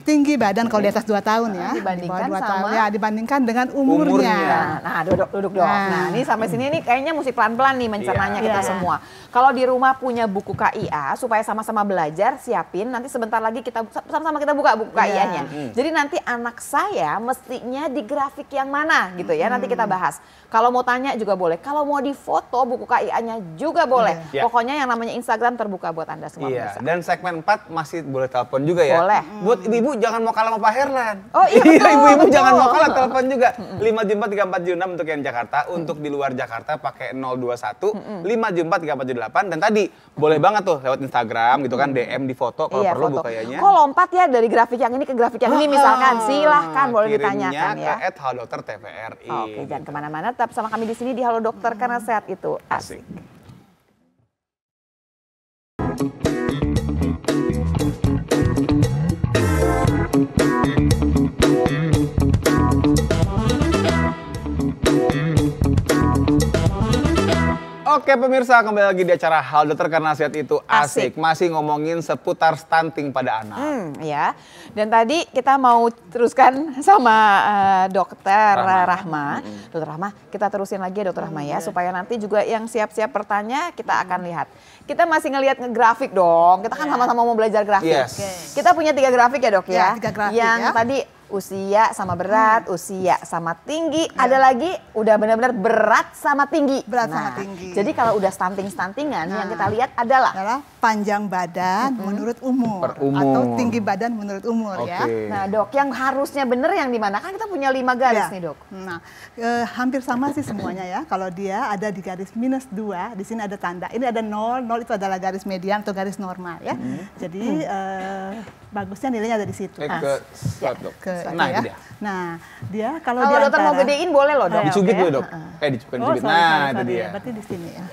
S5: tinggi badan kalau di atas 2 tahun ya.
S1: Dibandingkan
S5: Di bawah 2
S1: sama?
S5: tahun ya, dibandingkan dengan umurnya.
S1: Nah, duduk dong. Nah, ini sampai sini nih kayaknya mesti pelan-pelan nih mencernanya kita
S5: Iya.
S1: semua. Kalau di rumah punya buku KIA supaya sama-sama belajar, siapin. Nanti sebentar lagi kita sama-sama kita buka buku KIA-nya. Jadi nanti anak saya mestinya di grafik yang mana gitu ya. Nanti kita bahas. Kalau mau tanya juga boleh. Kalau mau difoto buku KIA-nya juga boleh. Pokoknya yang namanya Instagram terbuka buat Anda semua.
S2: Iya,
S1: pemirsa.
S2: dan segmen 4 masih boleh telepon juga ya.
S1: Boleh.
S2: Buat ibu-ibu jangan mau kalah sama Pak Herlan.
S1: Oh iya, betul,
S2: ibu-ibu
S1: betul.
S2: jangan mau kalah, telepon juga. 5743476 untuk yang Jakarta, untuk di luar Jakarta pakai 021 5743478, dan tadi boleh banget tuh lewat Instagram gitu kan, DM di foto kalau perlu bu kayaknya.
S1: Kok lompat ya dari grafik yang ini ke grafik yang ini misalkan, silahkan boleh ditanyakan ya.
S2: Kirimnya ke @halodokter_tvri.
S1: Oke, jangan kemana-mana, tetap sama kami di sini di Halo Dokter karena sehat itu asik.
S2: Oke pemirsa, kembali lagi di acara Halo Dokter karena sehat itu asik. Masih ngomongin seputar stunting pada anak.
S1: Ya, dan tadi kita mau teruskan sama Dokter Rahma. Dokter Rahma, kita terusin lagi ya Dokter Rahma ya, supaya nanti juga yang siap-siap bertanya kita akan lihat. Kita masih ngelihat grafik dong, kita kan sama-sama mau belajar grafik. Kita punya 3 grafik ya dok ya,
S5: 3 grafik
S1: yang
S5: ya.
S1: tadi usia sama berat, usia sama tinggi, ada lagi udah benar-benar berat sama tinggi.
S5: Berat sama tinggi.
S1: Jadi kalau udah stunting-stuntingan yang kita lihat adalah
S5: panjang badan menurut umur, atau tinggi badan menurut umur ya.
S1: Nah dok, yang harusnya bener yang di mana? Kan kita punya 5 garis nih dok.
S5: Nah, hampir sama sih semuanya ya. Kalau dia ada di garis -2, di sini ada tanda. Ini ada 0, 0 itu adalah garis median atau garis normal ya. Jadi bagusnya nilainya ada di situ.
S2: Nah,
S5: ya.
S2: itu dia.
S5: Nah, dia kalau
S1: Kalau dokter mau gedein boleh loh dok.
S2: Dicubit dulu dok. Dicubit. Nah, itu dia.
S5: Berarti di sini ya.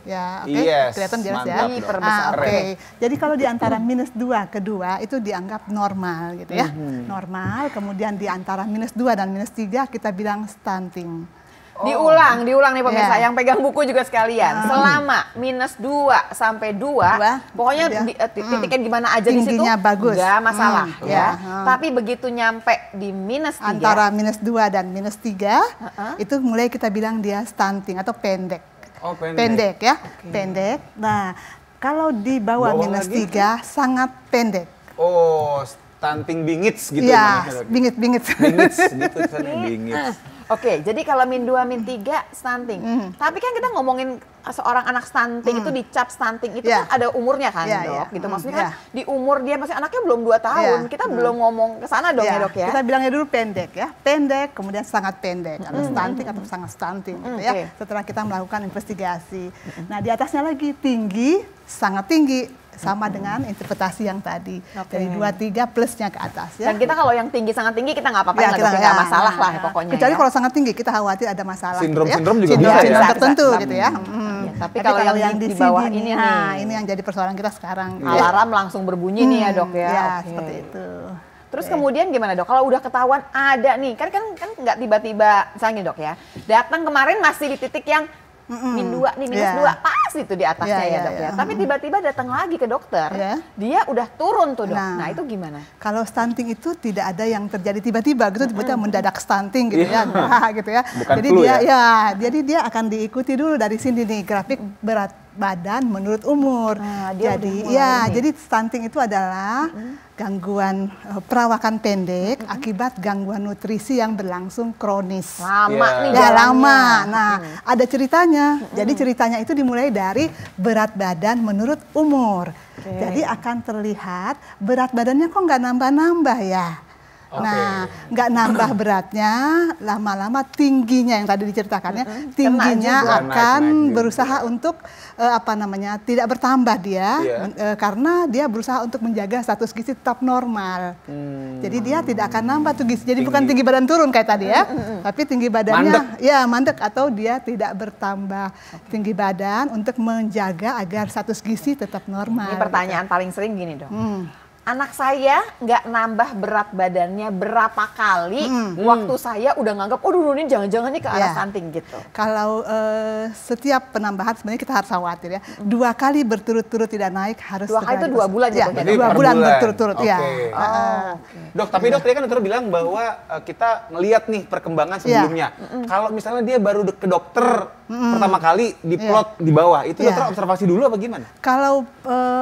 S5: Ya, oke.
S2: Yes,
S5: Kelihatan jelas ya.
S2: mantap, dok.
S5: Oke. Jadi kalau di antara -2 ke 2 itu dianggap normal gitu ya. Normal, kemudian di antara -2 dan -3 kita bilang stunting.
S1: Diulang nih pemirsa, yang pegang buku juga sekalian. Selama -2 sampai 2, pokoknya titiknya gimana aja di situ,
S5: tingginya bagus.
S1: Nggak masalah ya.
S5: Ya.
S1: Tapi begitu nyampe di -3,
S5: Antara -2 dan -3 itu mulai kita bilang dia stunting atau pendek.
S2: Oh,
S5: Pendek ya, pendek. Nah, kalau di bawah -3 sangat pendek.
S2: Oh, stunting bingits gitu
S5: Ya,
S2: namanya, dok.
S5: bingit-bingit.
S2: Bingits gitu kan, bingits.
S1: Oke, jadi kalau -2, -3 stunting. Tapi kan kita ngomongin seorang anak stunting itu dicap stunting itu kan ada umurnya kan dok, gitu. Maksudnya kan di umur dia masih anaknya belum 2 tahun, kita belum ngomong ke sana dong ya dok ya.
S5: Kita bilangnya dulu pendek ya, pendek kemudian sangat pendek, atau stunting atau sangat stunting gitu ya. Setelah kita melakukan investigasi. Nah di atasnya lagi tinggi, sangat tinggi. Sama dengan interpretasi yang tadi, dari 2-3 plusnya ke atas ya.
S1: Dan kita kalau yang tinggi sangat tinggi kita nggak apa-apa, nggak masalah lah pokoknya.
S5: Kecuali kalau sangat tinggi kita khawatir ada masalah.
S2: Sindrom-sindrom
S5: gitu ya.
S2: juga bisa ya.
S5: Sindrom tertentu gitu ya.
S1: Tapi kalau yang di bawah ini
S5: ini yang jadi persoalan kita sekarang.
S1: Alarm langsung berbunyi nih ya dok ya.
S5: Ya seperti itu.
S1: Terus kemudian gimana dok? Kalau udah ketahuan ada nih, kan nggak tiba-tiba misalnya dok ya, datang kemarin masih di titik yang -2 nih, -2 pas itu di atasnya ya dok ya. Tapi tiba-tiba datang lagi ke dokter, dia udah turun tuh dok. Nah itu gimana?
S5: Kalau stunting itu tidak ada yang terjadi tiba-tiba gitu, tiba-tiba mendadak stunting gitu ya, nah, gitu ya.
S2: Bukan
S5: jadi
S2: flu
S5: dia jadi dia akan diikuti dulu dari sini nih grafik berat badan menurut umur. Jadi stunting itu adalah gangguan perawakan pendek akibat gangguan nutrisi yang berlangsung kronis.
S1: Lama nih
S5: lama. Nah, ada ceritanya. Jadi ceritanya itu dimulai dari berat badan menurut umur. Jadi akan terlihat berat badannya kok nggak nambah-nambah ya. Nah, nggak nambah beratnya, lama-lama tingginya yang tadi diceritakannya, tingginya akan berusaha untuk tidak bertambah dia, karena dia berusaha untuk menjaga status gizi tetap normal. Jadi dia tidak akan nambah tuh gizi. Jadi bukan tinggi badan turun kayak tadi ya, tapi tinggi badannya mandek atau dia tidak bertambah tinggi badan untuk menjaga agar status gizi tetap normal.
S1: Ini pertanyaan paling sering gini dok. Anak saya nggak nambah berat badannya berapa kali, waktu saya udah nganggap, ini jangan-jangan nih ke arah stunting gitu.
S5: Kalau setiap penambahan sebenarnya kita harus khawatir ya. 2 kali berturut-turut tidak naik harus
S1: 2 kali itu 2 bulan
S5: ya.
S1: 2
S5: bulan berturut-turut ya.
S2: Dok, tapi dok tadi kan dokter bilang bahwa kita ngelihat nih perkembangan sebelumnya. Kalau misalnya dia baru ke dokter pertama kali diplot di bawah, itu dokter observasi dulu apa gimana?
S5: Kalau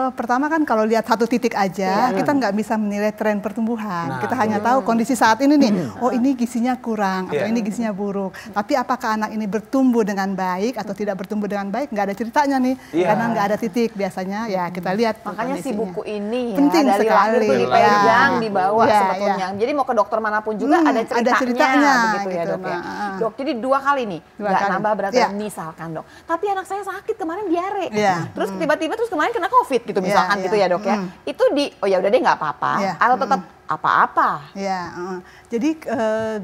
S5: pertama kan kalau lihat satu titik aja, kita nggak bisa menilai tren pertumbuhan. Kita hanya tahu kondisi saat ini nih, ini gizinya kurang atau ini gizinya buruk. Tapi apakah anak ini bertumbuh dengan baik atau tidak bertumbuh dengan baik, nggak ada ceritanya nih, karena nggak ada titik biasanya. Ya kita lihat.
S1: Makanya si buku ini
S5: penting
S1: dari
S5: sekali.
S1: Lahir tuh dipegang, dibawa sebetulnya. Jadi mau ke dokter manapun juga ada ceritanya begitu ya dok ya. Dok, jadi 2 kali nih nggak nambah berat badan misalkan dok. Tapi anak saya sakit kemarin diare, terus tiba-tiba kemarin kena COVID gitu misalkan gitu ya dok ya. Itu ya udah deh nggak apa-apa, atau tetap apa-apa.
S5: Jadi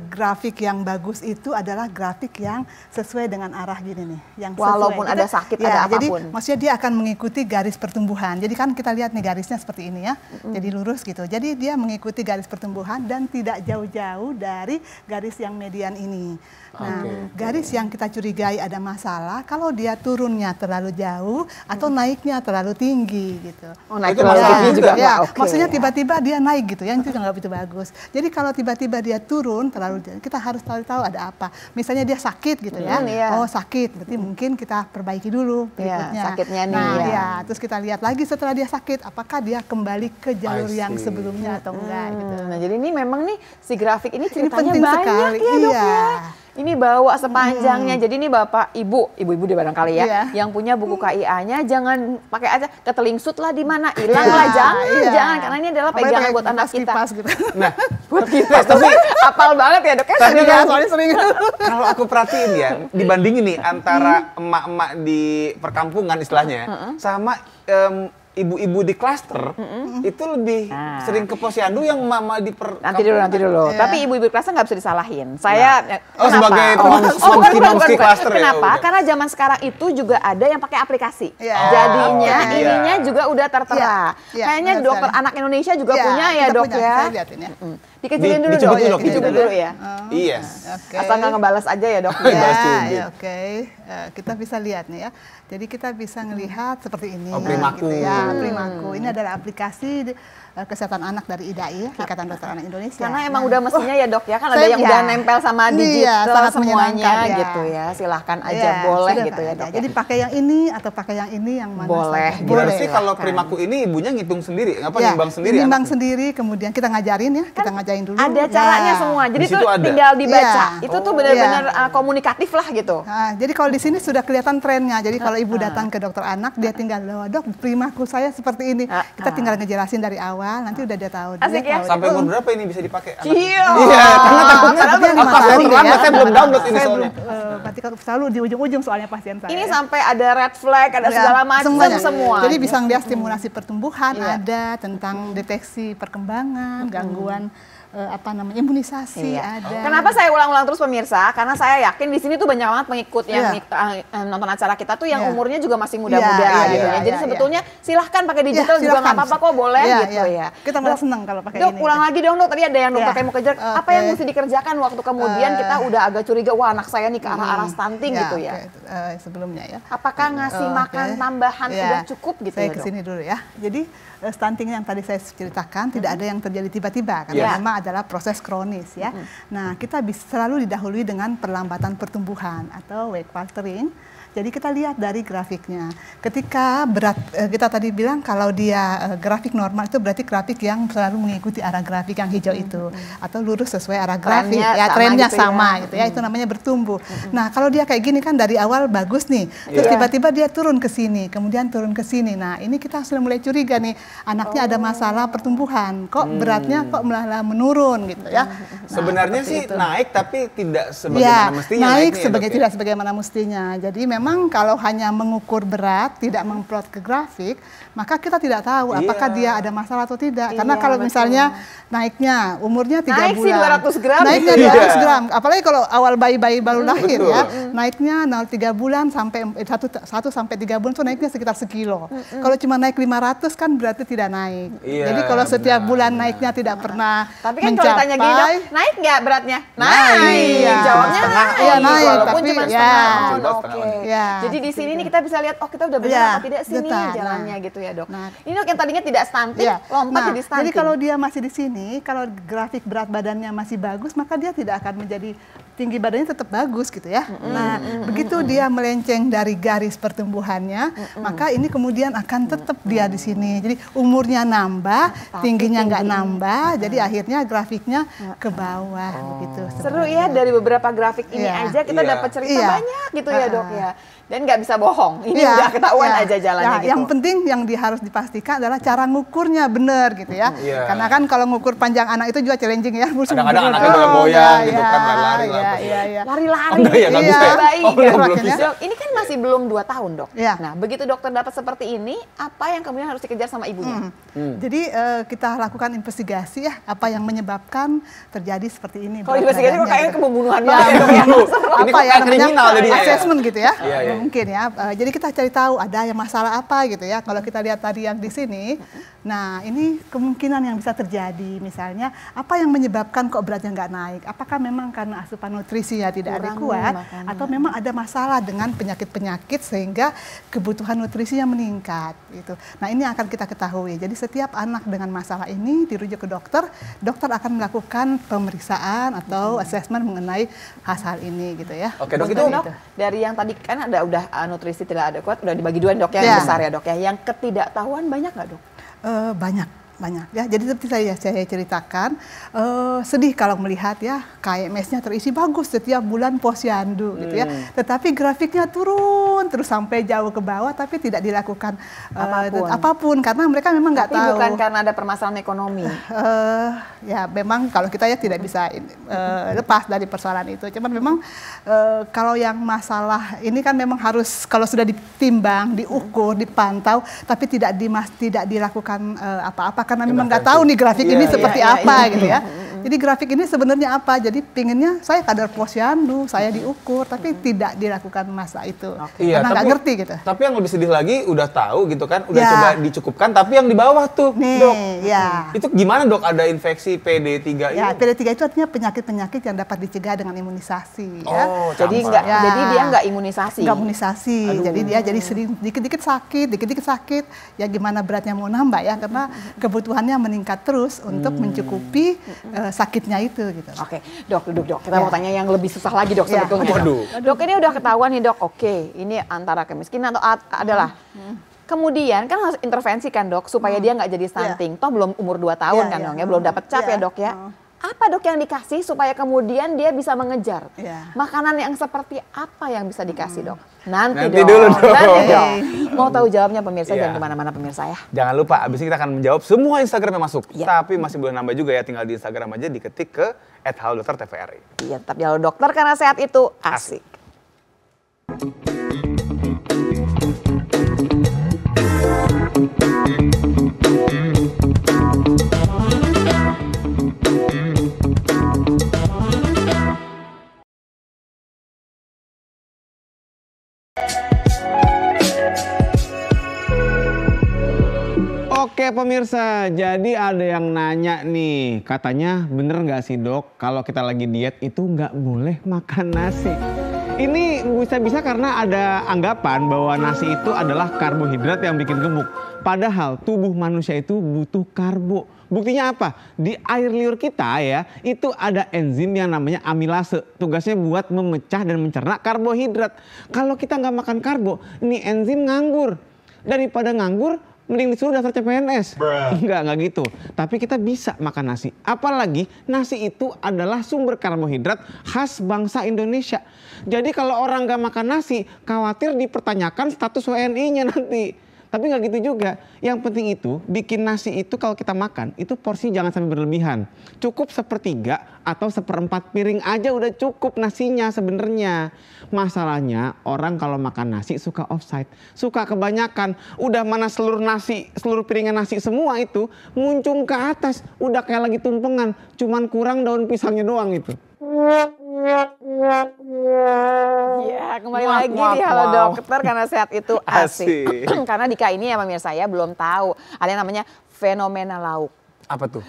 S5: grafik yang bagus itu adalah grafik yang sesuai dengan arah gini nih. Yang
S1: walaupun ada sakit, ada apapun.
S5: Jadi maksudnya dia akan mengikuti garis pertumbuhan. Jadi kan kita lihat nih garisnya seperti ini ya. Jadi lurus gitu. Jadi dia mengikuti garis pertumbuhan dan tidak jauh-jauh dari garis yang median ini. Nah, garis yang kita curigai ada masalah kalau dia turunnya terlalu jauh atau naiknya terlalu tinggi gitu.
S1: Naik terlalu tinggi juga
S5: maksudnya tiba-tiba dia naik gitu ya, itu nggak begitu bagus. Jadi kalau tiba-tiba dia turun terlalu, kita harus tahu ada apa. Misalnya dia sakit gitu ya, sakit, berarti mungkin kita perbaiki dulu berikutnya.
S1: Sakitnya nih.
S5: Terus kita lihat lagi setelah dia sakit, apakah dia kembali ke jalur yang sebelumnya atau enggak gitu.
S1: Nah jadi ini memang nih si grafik ini ceritanya
S5: penting
S1: banyak
S5: sekali.
S1: Ya dok ya. Ini bawa sepanjangnya. Jadi ini bapak ibu-ibu deh barangkali ya, yang punya buku KIA-nya jangan pakai aja ketelingsut lah di mana, hilang lah, jangan karena ini adalah pegangan buat anak kita.
S5: Gitu.
S2: Nah,
S1: buat kita. Tapi apal banget ya dok kan?
S5: Soalnya sering.
S2: Kalau aku perhatiin ya, dibandingin nih antara emak-emak di perkampungan istilahnya sama ibu-ibu di klaster itu lebih sering ke posyandu yang mama di
S1: nanti dulu. Tapi ibu-ibu di klaster nggak bisa disalahin. Saya
S2: sebagai
S1: bukan.
S2: klaster
S1: Kenapa?
S2: ya.
S1: Karena zaman sekarang itu juga ada yang pakai aplikasi. Jadinya ininya juga udah tertera. Kayaknya dokter anak Indonesia juga punya ya dok ya. Dikecilin dulu dong, dikecilin dulu ya.
S2: Iya.
S1: Asal nggak ngebalas aja ya dok.
S5: Kita bisa lihat nih ya. Jadi kita bisa ngelihat seperti ini.
S2: Primaku.
S5: Primaku. Ini adalah aplikasi kesehatan anak dari IDAI, Ikatan Dokter Anak Indonesia.
S1: Karena emang udah mestinya ya dok ya, kan ada yang udah nempel sama digital semuanya gitu ya. Silahkan aja boleh gitu ya dok.
S5: Jadi pakai yang ini atau pakai yang ini yang mana
S1: boleh.
S2: Berarti kalau Primaku ini ibunya ngitung sendiri, nimbang sendiri?
S5: Nimbang sendiri, kemudian kita ngajarin ya, kita ngajarin kerjain dulu.
S1: Ada caranya semua. Jadi
S2: Di situ
S1: tuh
S2: ada?
S1: tinggal dibaca.
S5: Iya.
S1: Itu tuh benar-benar komunikatif lah gitu.
S5: Nah, jadi kalau di sini sudah kelihatan trennya. Jadi kalau ibu datang ke dokter anak, dia tinggal, loh dok, primaku saya seperti ini. Kita tinggal ngejelasin dari awal, nanti udah dia tahu.
S1: Asik ya?
S2: Sampai umur berapa ini bisa dipakai?
S1: Iya.
S2: Karena takutnya
S5: Karena dia 5 tahun ya.
S2: saya belum download ini
S5: Saya
S2: soalnya.
S5: belum, berarti kalau selalu di ujung-ujung soalnya pasien saya.
S1: Ini sampai ada red flag, ada
S5: Ya,
S1: segala macam
S5: semuanya.
S1: semua.
S5: Jadi bisa ngeliat stimulasi pertumbuhan
S1: Iya.
S5: ada, tentang deteksi perkembangan, gangguan imunisasi
S1: Iya.
S5: ada.
S1: Kenapa saya ulang-ulang terus pemirsa? Karena saya yakin di sini tuh banyak banget pengikut yang
S5: Iya.
S1: nonton acara kita tuh yang
S5: Iya.
S1: umurnya juga masih muda-muda
S5: Iya,
S1: gitu
S5: iya,
S1: ya.
S5: iya,
S1: Jadi
S5: iya.
S1: sebetulnya silahkan pakai digital juga
S5: silakan.
S1: nggak apa-apa kok, boleh
S5: Iya,
S1: gitu
S5: iya.
S1: ya.
S5: Kita malah
S1: Dok,
S5: senang kalau pakai
S1: Dok,
S5: ini.
S1: ulang lagi dong dok. Tadi ada yang dokter
S5: Iya.
S1: kayak mau kejar. Apa
S5: Oke.
S1: yang mesti dikerjakan waktu kemudian kita udah agak curiga, wah anak saya nih ke arah stunting gitu ya.
S5: oke. Sebelumnya ya.
S1: Apakah ngasih makan
S5: Oke.
S1: tambahan
S5: Ya,
S1: udah cukup gitu
S5: saya
S1: ya dok?
S5: kesini dulu ya. Jadi stunting yang tadi saya ceritakan tidak ada yang terjadi tiba-tiba karena
S1: Iya.
S5: memang adalah proses kronis ya. Nah, kita bisa selalu didahului dengan perlambatan pertumbuhan atau weight faltering. Jadi kita lihat dari grafiknya. Ketika berat, kita tadi bilang kalau dia grafik normal itu berarti grafik yang selalu mengikuti arah grafik yang hijau itu. Atau lurus sesuai arah grafik.
S1: Trennya
S5: Trennya
S1: sama
S5: sama
S1: gitu
S5: gitu ya. Itu namanya bertumbuh. Nah kalau dia kayak gini kan dari awal bagus nih. Terus tiba-tiba dia turun ke sini. Kemudian turun ke sini. Nah ini kita sudah mulai curiga nih. Anaknya ada masalah pertumbuhan. Kok beratnya kok malah menurun gitu ya.
S2: Sebenarnya
S5: seperti
S2: sih
S5: itu.
S2: naik tapi tidak sebagaimana mestinya
S5: naik
S2: naiknya,
S5: sebagai
S2: Dok, ya?
S5: tidak sebagaimana mestinya. Jadi memang kalau hanya mengukur berat, tidak memplot ke grafik, maka kita tidak tahu apakah dia ada masalah atau tidak. Karena
S1: Iya,
S5: kalau
S1: betul.
S5: misalnya naiknya umurnya 3
S1: Naik sih
S5: bulan.
S1: 200 gram.
S5: Naiknya
S2: Iya.
S5: 200 gram. Apalagi kalau awal bayi-bayi baru lahir
S2: Betul.
S5: ya. Naiknya 0,3 bulan sampai 1 sampai 3 bulan itu naiknya sekitar sekilo. Kalau cuma naik 500 kan berarti tidak naik.
S2: Iya,
S5: Jadi kalau setiap
S2: benar.
S5: bulan naiknya tidak pernah
S1: Tapi kan kalau ditanya gini dok, naik nggak beratnya? Naik.
S5: Iya.
S1: Jawabnya
S2: Setengah.
S1: naik.
S5: Iya, naik,
S1: Walaupun
S5: tapi
S1: cuma
S5: ya.
S1: setengah.
S2: Coba
S1: Oke.
S2: setengah.
S5: Iya.
S1: Jadi di sini nih kita bisa lihat, oh kita udah benar
S5: Iya,
S1: apa tidak sih nih
S5: betul.
S1: jalannya
S5: Nah.
S1: gitu ya dok.
S5: Nah.
S1: Ini dok yang tadinya tidak stunting,
S5: Iya.
S1: lompat jadi stunting.
S5: Jadi kalau dia masih di sini, kalau grafik berat badannya masih bagus, maka dia tidak akan menjadi tinggi badannya tetap bagus gitu ya. Nah, begitu dia melenceng dari garis pertumbuhannya, maka ini kemudian akan tetap dia di sini. Jadi umurnya nambah, tingginya nggak nambah, jadi akhirnya grafiknya ke bawah begitu.
S1: Seru ya dari beberapa grafik ini
S5: Iya.
S1: aja kita
S2: Iya.
S1: dapat cerita
S5: Iya.
S1: banyak gitu ya dok ya. Dan nggak bisa bohong, ini
S5: Iya,
S1: udah ketahuan
S5: iya.
S1: aja jalannya
S5: Ya,
S1: gitu.
S5: Yang penting yang harus dipastikan adalah cara ngukurnya benar gitu ya.
S2: Iya.
S5: Karena kan kalau ngukur panjang anak itu juga challenging ya.
S2: Kadang-kadang anaknya goyang-goyang gitu kan, lari-lari lah.
S5: Iya.
S1: Lari-lari
S2: Oh, iya, nggak
S5: bisa ya?
S1: bayi
S2: Oh,
S1: kan.
S2: belum
S5: bisa.
S1: Dok, ini kan masih belum 2 tahun dok.
S5: Iya.
S1: Nah begitu dokter dapat seperti ini, apa yang kemudian harus dikejar sama ibunya?
S5: Jadi kita lakukan investigasi ya apa yang menyebabkan terjadi seperti ini.
S1: Kalau
S5: berat
S1: investigasi kok
S5: badannya
S1: kayaknya
S5: gitu.
S1: pembunuhan
S5: Ya,
S1: banget ya, dok ya.
S2: Ini kok
S5: apa ya
S2: kayak
S5: namanya
S2: kriminal jadinya ya?
S5: assessment gitu ya.
S2: Iya, iya.
S5: Mungkin ya. Jadi kita cari tahu ada yang masalah apa gitu ya. Kalau kita lihat tadi yang di sini, nah ini kemungkinan yang bisa terjadi. Misalnya apa yang menyebabkan kok beratnya nggak naik? Apakah memang karena asupan nutrisinya tidak
S1: Kurang
S5: adekuat
S1: makanan.
S5: atau memang ada masalah dengan penyakit-penyakit sehingga kebutuhan nutrisinya meningkat gitu. Nah, ini akan kita ketahui. Jadi setiap anak dengan masalah ini dirujuk ke dokter, dokter akan melakukan pemeriksaan atau assessment mengenai hal ini gitu ya.
S2: Oke dok, itu
S1: Dok, dari yang tadi kan ada udah nutrisi tidak adekuat, udah dibagi dua dok ya, yang
S5: Ya.
S1: besar ya dok ya. Yang ketidaktahuan banyak nggak dok?
S5: Banyak ya. Jadi seperti saya ceritakan, sedih kalau melihat ya KMS-nya terisi bagus setiap bulan posyandu gitu ya. Tetapi grafiknya turun terus sampai jauh ke bawah, tapi tidak dilakukan apapun karena mereka memang nggak
S1: Tapi
S5: tahu.
S1: bukan karena ada permasalahan ekonomi.
S5: Ya memang kalau kita ya tidak bisa lepas dari persoalan itu. Cuman memang kalau yang masalah ini kan memang harus kalau sudah ditimbang, diukur, dipantau, tapi tidak dilakukan apa-apa karena memang nggak tahu nih grafik ini seperti apa gitu ya. Jadi grafik ini sebenarnya apa? Jadi pinginnya saya kadar posyandu, saya diukur, tapi tidak dilakukan masa itu
S2: Iya,
S5: karena nggak ngerti gitu.
S2: Tapi yang lebih sedih lagi udah tahu gitu kan, udah
S5: Ya.
S2: coba dicukupkan, tapi yang di bawah tuh,
S5: Nih,
S2: dok.
S5: ya.
S2: Itu gimana dok? Ada infeksi PD3
S5: Ya,
S2: ini?
S5: PD3 itu artinya penyakit-penyakit yang dapat dicegah dengan imunisasi. Ya.
S2: Oh,
S1: Jadi
S2: campak.
S1: nggak,
S5: Ya.
S1: jadi dia nggak imunisasi.
S5: Nggak imunisasi, jadi dia jadi sering dikit-dikit sakit, ya gimana beratnya mau nambah ya, karena kebutuhannya meningkat terus untuk mencukupi sakitnya itu gitu.
S1: Oke, dok, duduk dok. Kita mau tanya yang lebih susah lagi dok
S5: Ya.
S1: sebetulnya.
S2: Waduh.
S1: Dok, ini udah ketahuan nih dok. Oke, ini antara kemiskinan atau adalah. Kemudian kan harus intervensi kan dok supaya dia nggak jadi stunting. Toh belum umur 2 tahun
S5: Ya,
S1: kan
S5: ya.
S1: dong ya, belum dapat cap ya
S5: Ya.
S1: dok ya. Apa dok yang dikasih supaya kemudian dia bisa mengejar?
S5: Iya.
S1: Makanan yang seperti apa yang bisa dikasih dok? Nanti
S2: Nanti
S1: dong.
S2: dulu dong.
S1: Nanti dong. Mau tahu jawabnya pemirsa,
S2: Iya.
S1: jangan kemana-mana pemirsa ya.
S2: Jangan lupa, abis ini kita akan menjawab semua Instagram yang masuk.
S1: Iya.
S2: Tapi masih boleh nambah juga ya, tinggal di Instagram aja diketik ke @halodokter_tvri.
S1: Iya, tetap jalur dokter karena sehat itu asik.
S2: Oke pemirsa, jadi ada yang nanya nih, katanya bener nggak sih dok, kalau kita lagi diet itu nggak boleh makan nasi. Ini bisa-bisa karena ada anggapan bahwa nasi itu adalah karbohidrat yang bikin gemuk. Padahal tubuh manusia itu butuh karbo. Buktinya apa? Di air liur kita ya, itu ada enzim yang namanya amilase. Tugasnya buat memecah dan mencerna karbohidrat. Kalau kita nggak makan karbo, ini enzim nganggur. Daripada nganggur, mending disuruh daftar CPNS. Enggak gitu. Tapi kita bisa makan nasi. Apalagi nasi itu adalah sumber karbohidrat khas bangsa Indonesia. Jadi kalau orang nggak makan nasi, khawatir dipertanyakan status WNI-nya nanti. Tapi nggak gitu juga. Yang penting itu, bikin nasi itu kalau kita makan, itu porsi jangan sampai berlebihan. Cukup 1/3 atau 1/4 piring aja udah cukup nasinya sebenarnya. Masalahnya orang kalau makan nasi suka offside, suka kebanyakan. Udah mana seluruh nasi, seluruh piringan nasi semua itu muncung ke atas. Udah kayak lagi tumpengan, cuman kurang daun pisangnya doang itu.
S1: Ya, kembali
S2: Muak,
S1: lagi
S2: muak,
S1: di Halo
S2: muak.
S1: Dokter karena sehat itu asik.
S2: Asik.
S1: Karena Dika ini ya pemirsa ya belum tahu ada yang namanya fenomena lauk.
S2: Apa tuh?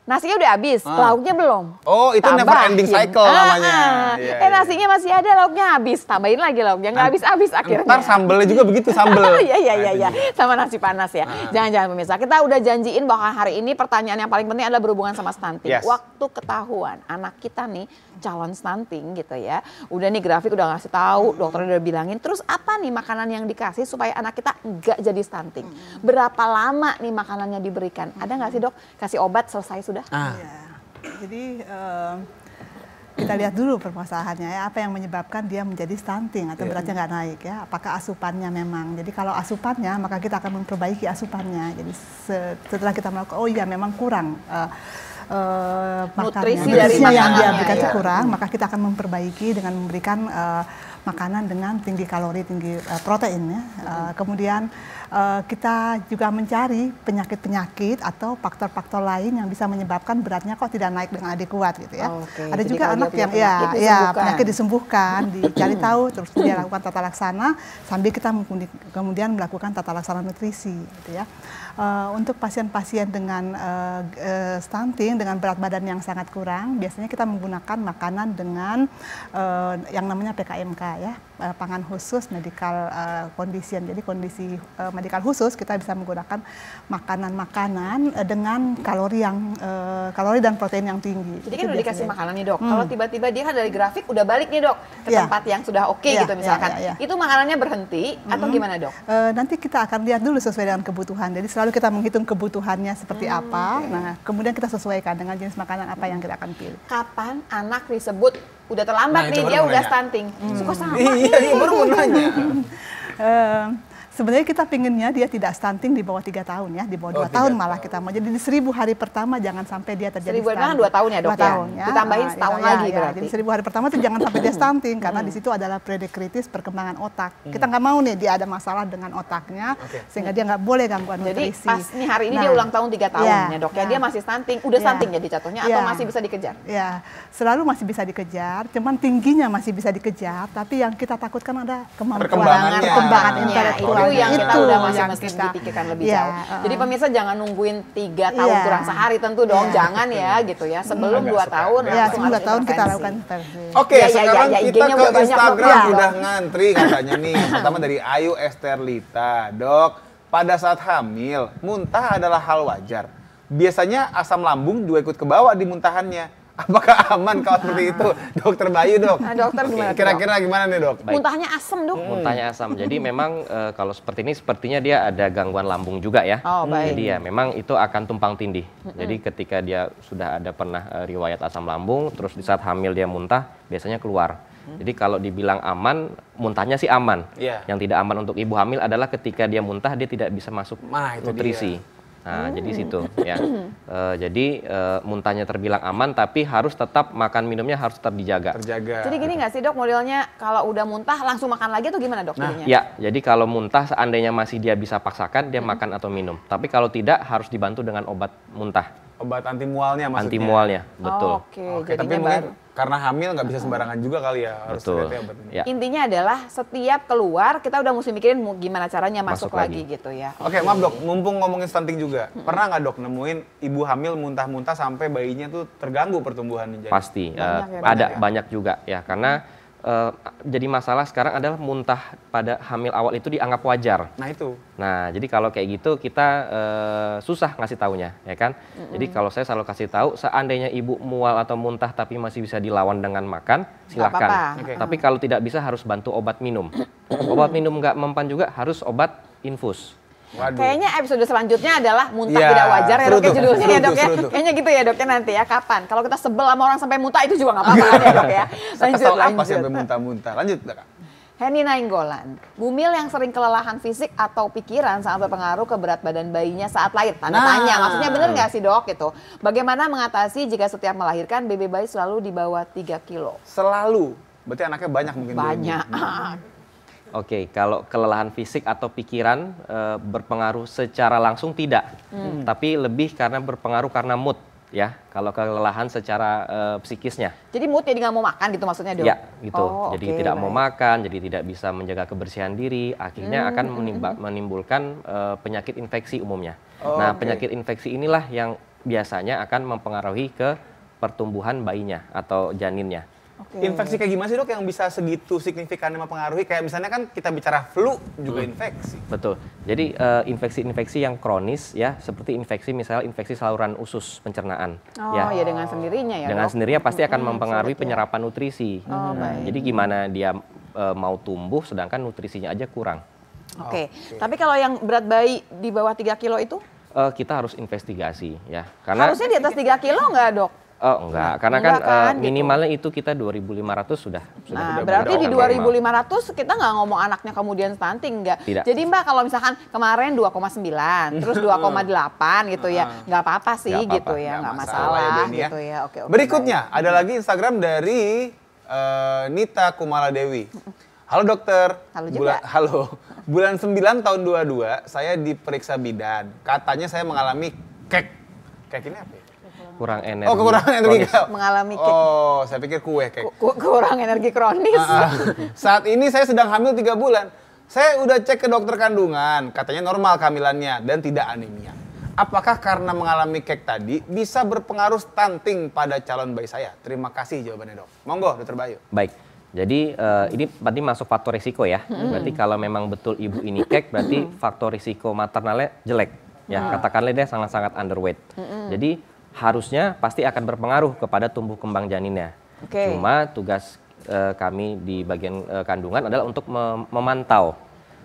S1: Nasinya udah habis, lauknya belum.
S2: Oh, itu never ending cycle namanya. Iya, iya.
S1: Nasinya masih ada, lauknya habis. Tambahin lagi lauknya, nggak habis-habis akhirnya.
S2: Ntar sambelnya juga begitu, sambel.
S1: Iya. Sama nasi panas ya. Jangan-jangan pemirsa, kita udah janjiin bahwa hari ini pertanyaan yang paling penting adalah berhubungan sama stunting.
S2: Yes.
S1: Waktu ketahuan anak kita nih calon stunting gitu ya. Udah nih grafik udah ngasih tahu, dokter udah bilangin. Terus apa nih makanan yang dikasih supaya anak kita nggak jadi stunting? Berapa lama nih makanannya diberikan? Ada nggak sih dok? Kasih obat selesai sudah?
S5: Jadi kita lihat dulu permasalahannya ya, apa yang menyebabkan dia menjadi stunting atau beratnya nggak naik ya. Apakah asupannya memang? Jadi kalau asupannya maka kita akan memperbaiki asupannya. Jadi setelah kita melakukan, oh iya memang kurang
S1: Nutrisi
S5: makannya.
S1: dari
S5: Nutrisinya yang dia
S1: makanannya,
S5: berikan
S1: ya.
S5: kurang, maka kita akan memperbaiki dengan memberikan makanan dengan tinggi kalori, tinggi protein ya. Kemudian kita juga mencari penyakit-penyakit atau faktor-faktor lain yang bisa menyebabkan beratnya kok tidak naik dengan adekuat gitu ya.
S1: Oke,
S5: Ada
S1: jadi
S5: juga
S1: kalau
S5: anak
S1: dia
S5: yang
S1: punya penyakit
S5: penyakit disembuhkan, dicari tahu, terus dia lakukan tata laksana sambil kita kemudian melakukan tata laksana nutrisi gitu ya. Untuk pasien-pasien dengan stunting dengan berat badan yang sangat kurang, biasanya kita menggunakan makanan dengan yang namanya PKMK ya, pangan khusus medical condition. Jadi kondisi medical khusus kita bisa menggunakan makanan-makanan dengan kalori dan protein yang tinggi.
S1: Jadi
S5: Itu
S1: kan udah dikasih
S5: biasanya.
S1: makanan nih dok. Kalau tiba-tiba dia kan dari grafik udah balik nih dok ke
S5: Iya.
S1: tempat yang sudah oke
S5: Iya,
S1: gitu misalkan.
S5: iya.
S1: Itu makanannya berhenti atau gimana dok?
S5: Nanti kita akan lihat dulu sesuai dengan kebutuhan. Jadi selalu kita menghitung kebutuhannya seperti apa. Nah, kemudian kita sesuaikan dengan jenis makanan apa yang kita akan pilih.
S1: Kapan anak disebut udah terlambat
S2: Nah, itu
S1: nih
S2: baru
S1: dia
S2: mau
S1: udah
S2: nanya.
S1: stunting? Suka sama
S2: Iya,
S1: nih.
S2: baru mau nanya.
S5: Sebenarnya kita pinginnya dia tidak stunting di bawah 3 tahun ya, di bawah 2 tahun
S2: 3
S5: malah kita mau. Jadi di 1000 hari pertama jangan sampai dia terjadi
S1: 1000 hari
S5: stunting.
S1: pertama 2 tahun ya, Dok,
S5: 2
S1: ya?
S5: tahun ya.
S1: Ditambahin setahun lagi berarti.
S5: Jadi 1000 hari pertama itu jangan sampai dia stunting karena di situ adalah predikritis perkembangan otak. Kita nggak mau nih dia ada masalah dengan otaknya sehingga dia nggak boleh gangguan
S1: Jadi
S5: nutrisi.
S1: pas nih hari ini
S5: Nah,
S1: dia ulang tahun 3 tahun
S5: iya,
S1: ya dok ya.
S5: nah.
S1: Dia masih stunting, udah
S5: Iya.
S1: stunting jadi jatuhnya atau
S5: Iya.
S1: masih bisa dikejar?
S5: Ya, selalu masih bisa dikejar, cuman tingginya masih bisa dikejar, tapi yang kita takutkan ada
S2: Perkembangannya.
S5: perkembangan
S1: Itu
S5: intelektual.
S1: yang kita
S5: Itu
S1: udah masih
S5: yang
S1: mesti
S5: kita-
S1: dipikirkan lebih
S5: Iya,
S1: jauh. Jadi pemirsa jangan nungguin 3 tahun
S5: Iya.
S1: kurang sehari tentu dong, jangan ya gitu ya. Sebelum
S2: Agak
S1: 2
S2: suka.
S1: tahun
S5: Ya,
S1: langsung
S5: sebelum
S1: harus
S5: 2 tahun kita
S1: intervensi.
S5: lakukan intervensi.
S2: Oke,
S1: Iya, iya,
S2: sekarang
S1: iya,
S2: kita
S1: IG-nya
S2: ke
S1: udah banyak,
S2: Instagram
S1: Dok.
S2: udah ngantri katanya nih. Pertama dari Ayu Esterlita. Dok, pada saat hamil, muntah adalah hal wajar. Biasanya asam lambung juga ikut ke bawah di muntahannya. Apakah aman kalau seperti itu? Dokter Bayu, Dok.
S1: Nah, dokter gimana?
S2: Kira-kira gimana nih, Dok?
S3: Baik.
S1: Muntahnya asem, Dok.
S3: Muntahnya asam. Jadi memang kalau seperti ini sepertinya dia ada gangguan lambung juga ya.
S1: Oh, baik.
S3: Jadi ya memang itu akan tumpang tindih. Jadi ketika dia sudah ada pernah riwayat asam lambung, terus di saat hamil dia muntah, biasanya keluar. Jadi kalau dibilang aman, muntahnya sih aman.
S2: Iya.
S3: Yang tidak aman untuk ibu hamil adalah ketika dia muntah dia tidak bisa masuk
S2: Nah, itu
S3: nutrisi. Nah, jadi situ ya. Jadi muntahnya terbilang aman, tapi harus tetap makan minumnya harus tetap dijaga.
S2: Terjaga.
S1: Jadi gini nggak sih dok, modelnya kalau udah muntah langsung makan lagi atau gimana dok? Jadinya?
S3: Ya, jadi kalau muntah seandainya masih dia bisa paksakan, dia makan atau minum. Tapi kalau tidak, harus dibantu dengan obat muntah.
S2: Obat anti mualnya maksudnya.
S3: Anti mualnya, betul.
S1: Oke,
S2: Oke, tapi
S1: jadinya
S2: mungkin
S1: baru.
S2: karena hamil nggak bisa sembarangan juga kali ya. Harus
S3: Betul.
S2: hati-hati obat ini.
S3: Ya.
S1: Intinya adalah setiap keluar kita udah mesti mikirin gimana caranya masuk,
S3: Masuk
S1: lagi
S3: lagi.
S1: gitu ya.
S2: Oke, maaf dok, mumpung ngomongin stunting juga. Pernah nggak dok nemuin ibu hamil muntah-muntah sampai bayinya tuh terganggu pertumbuhannya? Jadi?
S3: Pasti.
S1: Banyak ya,
S3: Ada
S2: banyak ya?
S3: banyak juga ya, karena jadi masalah sekarang adalah muntah pada hamil awal itu dianggap wajar.
S2: Nah itu.
S3: Nah, jadi kalau kayak gitu kita susah ngasih taunya, ya kan? Jadi kalau saya selalu kasih tahu, seandainya ibu mual atau muntah tapi masih bisa dilawan dengan makan, silahkan.
S1: apa-apa.
S2: Oke.
S3: Tapi kalau tidak bisa harus bantu obat minum. Obat minum nggak mempan juga harus obat infus.
S2: Waduh.
S1: Kayaknya episode selanjutnya adalah muntah
S2: Iya,
S1: tidak wajar ya
S2: seru
S1: dok ya
S2: tuh,
S1: judulnya
S2: seru
S1: ya
S2: tuh,
S1: dok ya.
S2: seru tuh.
S1: Kayaknya gitu ya doknya nanti ya, kapan? Kalau kita sebel sama orang sampai muntah itu juga nggak apa-apa kan ya dok ya.
S2: Kesel apa sih sampai muntah-muntah? Lanjut, Dok.
S1: Henny Nainggolan, Bumil yang sering kelelahan fisik atau pikiran sangat berpengaruh ke berat badan bayinya saat lahir. Tanda
S2: Nah.
S1: tanya, maksudnya bener nggak sih dok gitu? Bagaimana mengatasi jika setiap melahirkan baby bayi selalu di bawah 3 kilo?
S2: Selalu. Berarti anaknya banyak mungkin.
S1: Banyak.
S3: Oke, kalau kelelahan fisik atau pikiran berpengaruh secara langsung tidak, tapi lebih karena berpengaruh karena mood ya. Kalau kelelahan secara psikisnya,
S1: Jadi mood jadi nggak mau makan gitu maksudnya dok?
S3: ya gitu.
S1: Oh,
S3: Jadi
S1: oke,
S3: tidak mau
S1: baik.
S3: makan, jadi tidak bisa menjaga kebersihan diri, akhirnya akan menimbulkan penyakit infeksi umumnya.
S2: Oh,
S3: Nah,
S2: oke.
S3: penyakit infeksi inilah yang biasanya akan mempengaruhi ke pertumbuhan bayinya atau janinnya.
S1: Oke.
S2: Infeksi kayak gimana sih dok yang bisa segitu signifikannya mempengaruhi? Kayak misalnya kan kita bicara flu juga infeksi.
S3: Betul. Jadi infeksi-infeksi yang kronis ya, seperti infeksi misalnya infeksi saluran usus pencernaan.
S1: Oh
S3: ya.
S1: ya dengan sendirinya ya
S3: Dengan
S1: dok?
S3: sendirinya pasti akan mempengaruhi
S1: sulit ya.
S3: penyerapan nutrisi.
S1: Oh,
S3: Nah,
S1: baik.
S3: jadi gimana dia mau tumbuh sedangkan nutrisinya aja kurang.
S1: Oke, tapi kalau yang berat bayi di bawah 3 kilo itu?
S3: Kita harus investigasi ya. Karena
S1: Harusnya di atas 3 kilo nggak dok?
S3: enggak, karena
S1: Enggak
S3: kan,
S1: kan, gitu.
S3: minimalnya itu kita 2.500 sudah.
S1: Nah,
S3: udah
S1: berarti di
S3: normal.
S1: 2.500 kita nggak ngomong anaknya kemudian stunting, nggak.
S3: Tidak.
S1: Jadi Mbak kalau misalkan kemarin 2,9, terus 2,8 gitu ya, nggak apa-apa sih
S3: Nggak apa-apa.
S1: gitu ya, nggak
S2: Nggak
S1: masalah
S2: ya, Beni, ya.
S1: gitu ya. Oke, oke,
S2: Berikutnya ada lagi Instagram dari Nita Kumala Dewi. Halo dokter.
S1: Halo juga.
S2: Halo. Bulan 9 tahun 22 saya diperiksa bidan. Katanya saya mengalami kek. Kek ini apa ya?
S3: Kurang energi.
S2: Oh, kekurangan energi.
S3: kronis.
S1: Mengalami kek.
S2: Oh, saya pikir kue kek.
S1: Kurang energi kronis.
S2: Saat ini saya sedang hamil 3 bulan. Saya udah cek ke dokter kandungan, katanya normal kehamilannya dan tidak anemia. Apakah karena mengalami kek tadi bisa berpengaruh stunting pada calon bayi saya? Terima kasih jawabannya dok. Monggo, dokter Bayu.
S3: Baik. Jadi ini berarti masuk faktor risiko ya. Berarti kalau memang betul ibu ini kek, berarti faktor risiko maternalnya jelek. Ya, katakanlah dia sangat-sangat underweight. Jadi harusnya pasti akan berpengaruh kepada tumbuh kembang janinnya.
S1: Oke.
S3: Cuma tugas kami di bagian kandungan adalah untuk memantau.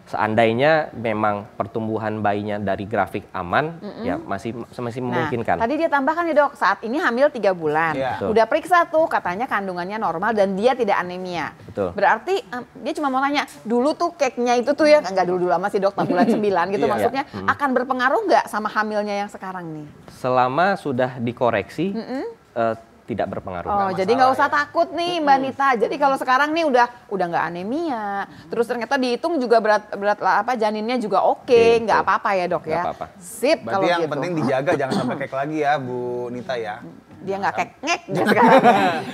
S3: Seandainya memang pertumbuhan bayinya dari grafik aman, ya masih memungkinkan.
S1: Nah, tadi dia tambahkan nih dok, saat ini hamil 3 bulan.
S2: Iya.
S3: Betul.
S1: Udah periksa tuh, katanya kandungannya normal dan dia tidak anemia.
S3: Betul.
S1: Berarti dia cuma mau tanya, dulu tuh keknya itu tuh ya, enggak dulu lama sih dok, bulan 9 gitu
S2: Iya.
S1: maksudnya, akan berpengaruh nggak sama hamilnya yang sekarang nih?
S3: Selama sudah dikoreksi, tidak berpengaruh.
S1: Oh,
S2: Nggak
S1: jadi
S2: masalah
S1: nggak usah
S2: ya.
S1: takut nih Mbak Nita. Jadi kalau sekarang nih udah nggak anemia, terus ternyata dihitung juga berat janinnya juga oke,
S3: Oke,
S1: nggak
S3: betul.
S1: apa-apa ya dok
S3: Nggak
S1: ya.
S3: apa-apa.
S1: Sip kalau
S2: Berarti yang
S1: gitu.
S2: penting dijaga jangan sampai kek lagi ya Bu Nita ya.
S1: Dia nggak kek-ngek dia sekarang.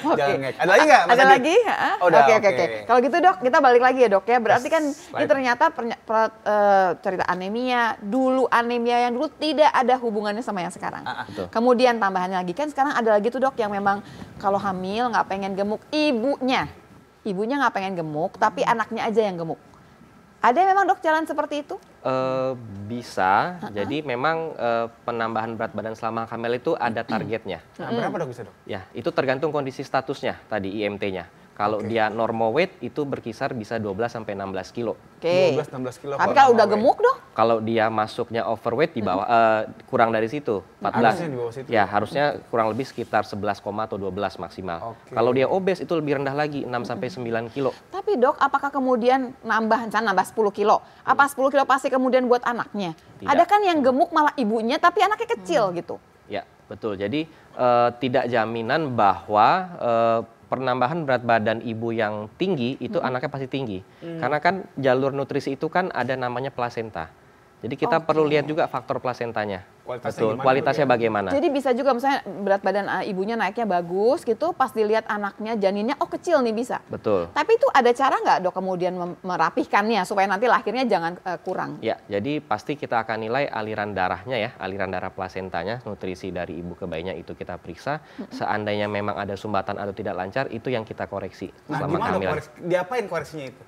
S1: Oke.
S2: Jangan ngek. Ada lagi nggak, Mas
S1: Ada
S2: Adi?
S1: lagi? Ha?
S2: Oh, udah,
S1: Oke.
S2: oke.
S1: Kalau gitu dok, kita balik lagi ya dok ya. Berarti kan ini
S2: slide.
S1: ternyata cerita anemia. Dulu anemia yang dulu tidak ada hubungannya sama yang sekarang.
S3: betul.
S1: Kemudian tambahannya lagi kan sekarang ada lagi tuh dok yang memang kalau hamil nggak pengen gemuk ibunya nggak pengen gemuk tapi anaknya aja yang gemuk. Ada memang dok jalan seperti itu?
S3: Bisa, jadi memang penambahan berat badan selama hamil itu ada targetnya.
S2: Nah, berapa dok bisa dok?
S3: Ya, itu tergantung kondisi statusnya tadi IMT-nya. Kalau dia normal weight itu berkisar bisa 12 sampai 16 kilo.
S1: Oke.
S2: 12-16 kilo.
S1: Tapi kalau udah gemuk dok?
S3: Kalau dia masuknya overweight di bawah kurang dari situ, 14.
S2: Harusnya di bawah situ.
S3: Ya, harusnya kurang lebih sekitar 11, atau 12 maksimal.
S2: Oke.
S3: Kalau dia obes itu lebih rendah lagi, 6 sampai 9 kilo.
S1: Tapi dok, apakah kemudian nambah 10 kilo? Apa 10 kilo pasti kemudian buat anaknya?
S3: Tidak.
S1: Ada kan yang gemuk malah ibunya tapi anaknya kecil gitu.
S3: Ya, betul. Jadi tidak jaminan bahwa penambahan berat badan ibu yang tinggi itu anaknya pasti tinggi. Karena kan jalur nutrisi itu kan ada namanya plasenta. Jadi kita perlu lihat juga faktor plasentanya.
S2: Kualitasnya
S3: Betul,
S2: gimana,
S3: kualitasnya
S2: Dok, ya?
S3: bagaimana.
S1: Jadi bisa juga misalnya berat badan ibunya naiknya bagus gitu, pas dilihat anaknya janinnya oh kecil nih bisa.
S3: Betul.
S1: Tapi itu ada cara nggak dok kemudian merapihkannya supaya nanti lahirnya jangan kurang?
S3: Ya, jadi pasti kita akan nilai aliran darahnya ya, aliran darah plasentanya, nutrisi dari ibu ke bayinya itu kita periksa. Seandainya memang ada sumbatan atau tidak lancar, itu yang kita koreksi
S2: Nah,
S3: selama
S2: gimana
S3: kehamilan.
S2: dok? Diapain koreksinya itu?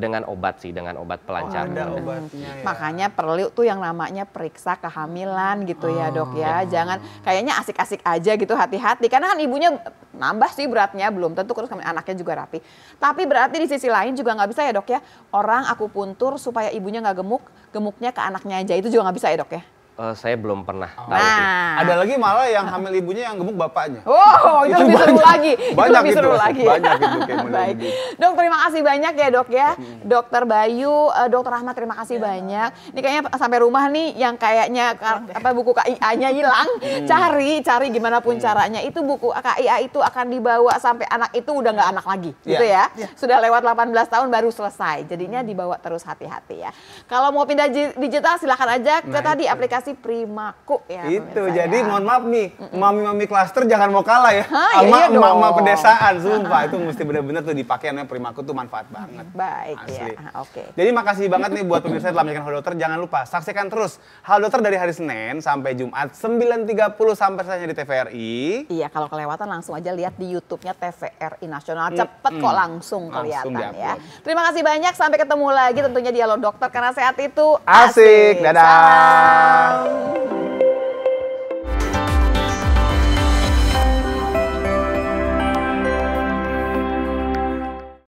S3: Dengan obat sih, dengan obat pelancar.
S2: Ada obatnya ya.
S1: Makanya perlu tuh yang namanya periksa kehamilan gitu ya dok ya. Jangan kayaknya asik-asik aja gitu, hati-hati. Karena kan ibunya nambah sih beratnya, belum tentu terus anaknya juga rapi. Tapi berarti di sisi lain juga nggak bisa ya dok ya. Orang akupuntur supaya ibunya nggak gemuk, gemuknya ke anaknya aja. Itu juga nggak bisa ya dok ya.
S3: Saya belum pernah tahu sih.
S1: Nah,
S2: Ada lagi malah yang hamil ibunya yang gemuk bapaknya.
S1: wow, itu lebih seru lagi.
S2: Banyak
S1: lebih seru
S2: itu,
S1: lagi.
S2: banyak itu kayak model
S1: Baik.
S2: begitu.
S1: Dok, terima kasih banyak ya dok ya. Dokter Bayu, Dokter Rahmat terima kasih banyak. Ini kayaknya sampai rumah nih yang kayaknya buku KIA-nya hilang. Cari gimana pun caranya. Itu buku KIA itu akan dibawa sampai anak itu udah nggak anak lagi, gitu ya. Sudah lewat 18 tahun baru selesai. Jadinya dibawa terus hati-hati ya. Kalau mau pindah digital silahkan aja ke tadi aplikasi Primaku ya.
S2: Itu
S1: pemirsa
S2: jadi
S1: ya.
S2: mohon maaf nih, mami-mami klaster jangan mau kalah ya.
S1: Hah,
S2: Sama
S1: iya dong.
S2: emak-emak pedesaan, sumpah itu mesti bener-bener tuh dipakai namanya Primaku tuh manfaat banget.
S1: Baik
S2: Asli.
S1: ya, oke.
S2: Jadi makasih banget nih buat pemirsa yang telah menyaksikan Halo Dokter. Jangan lupa saksikan terus Halo Dokter dari hari Senin sampai Jumat 9.30 sampai selesai di TVRI.
S1: Iya, kalau kelewatan langsung aja lihat di YouTube-nya TVRI Nasional. Cepet kok langsung kelihatan ya.
S2: diupload.
S1: Terima kasih banyak, sampai ketemu lagi tentunya di Halo Dokter karena sehat itu
S2: Asik. Dadah.
S1: Salam.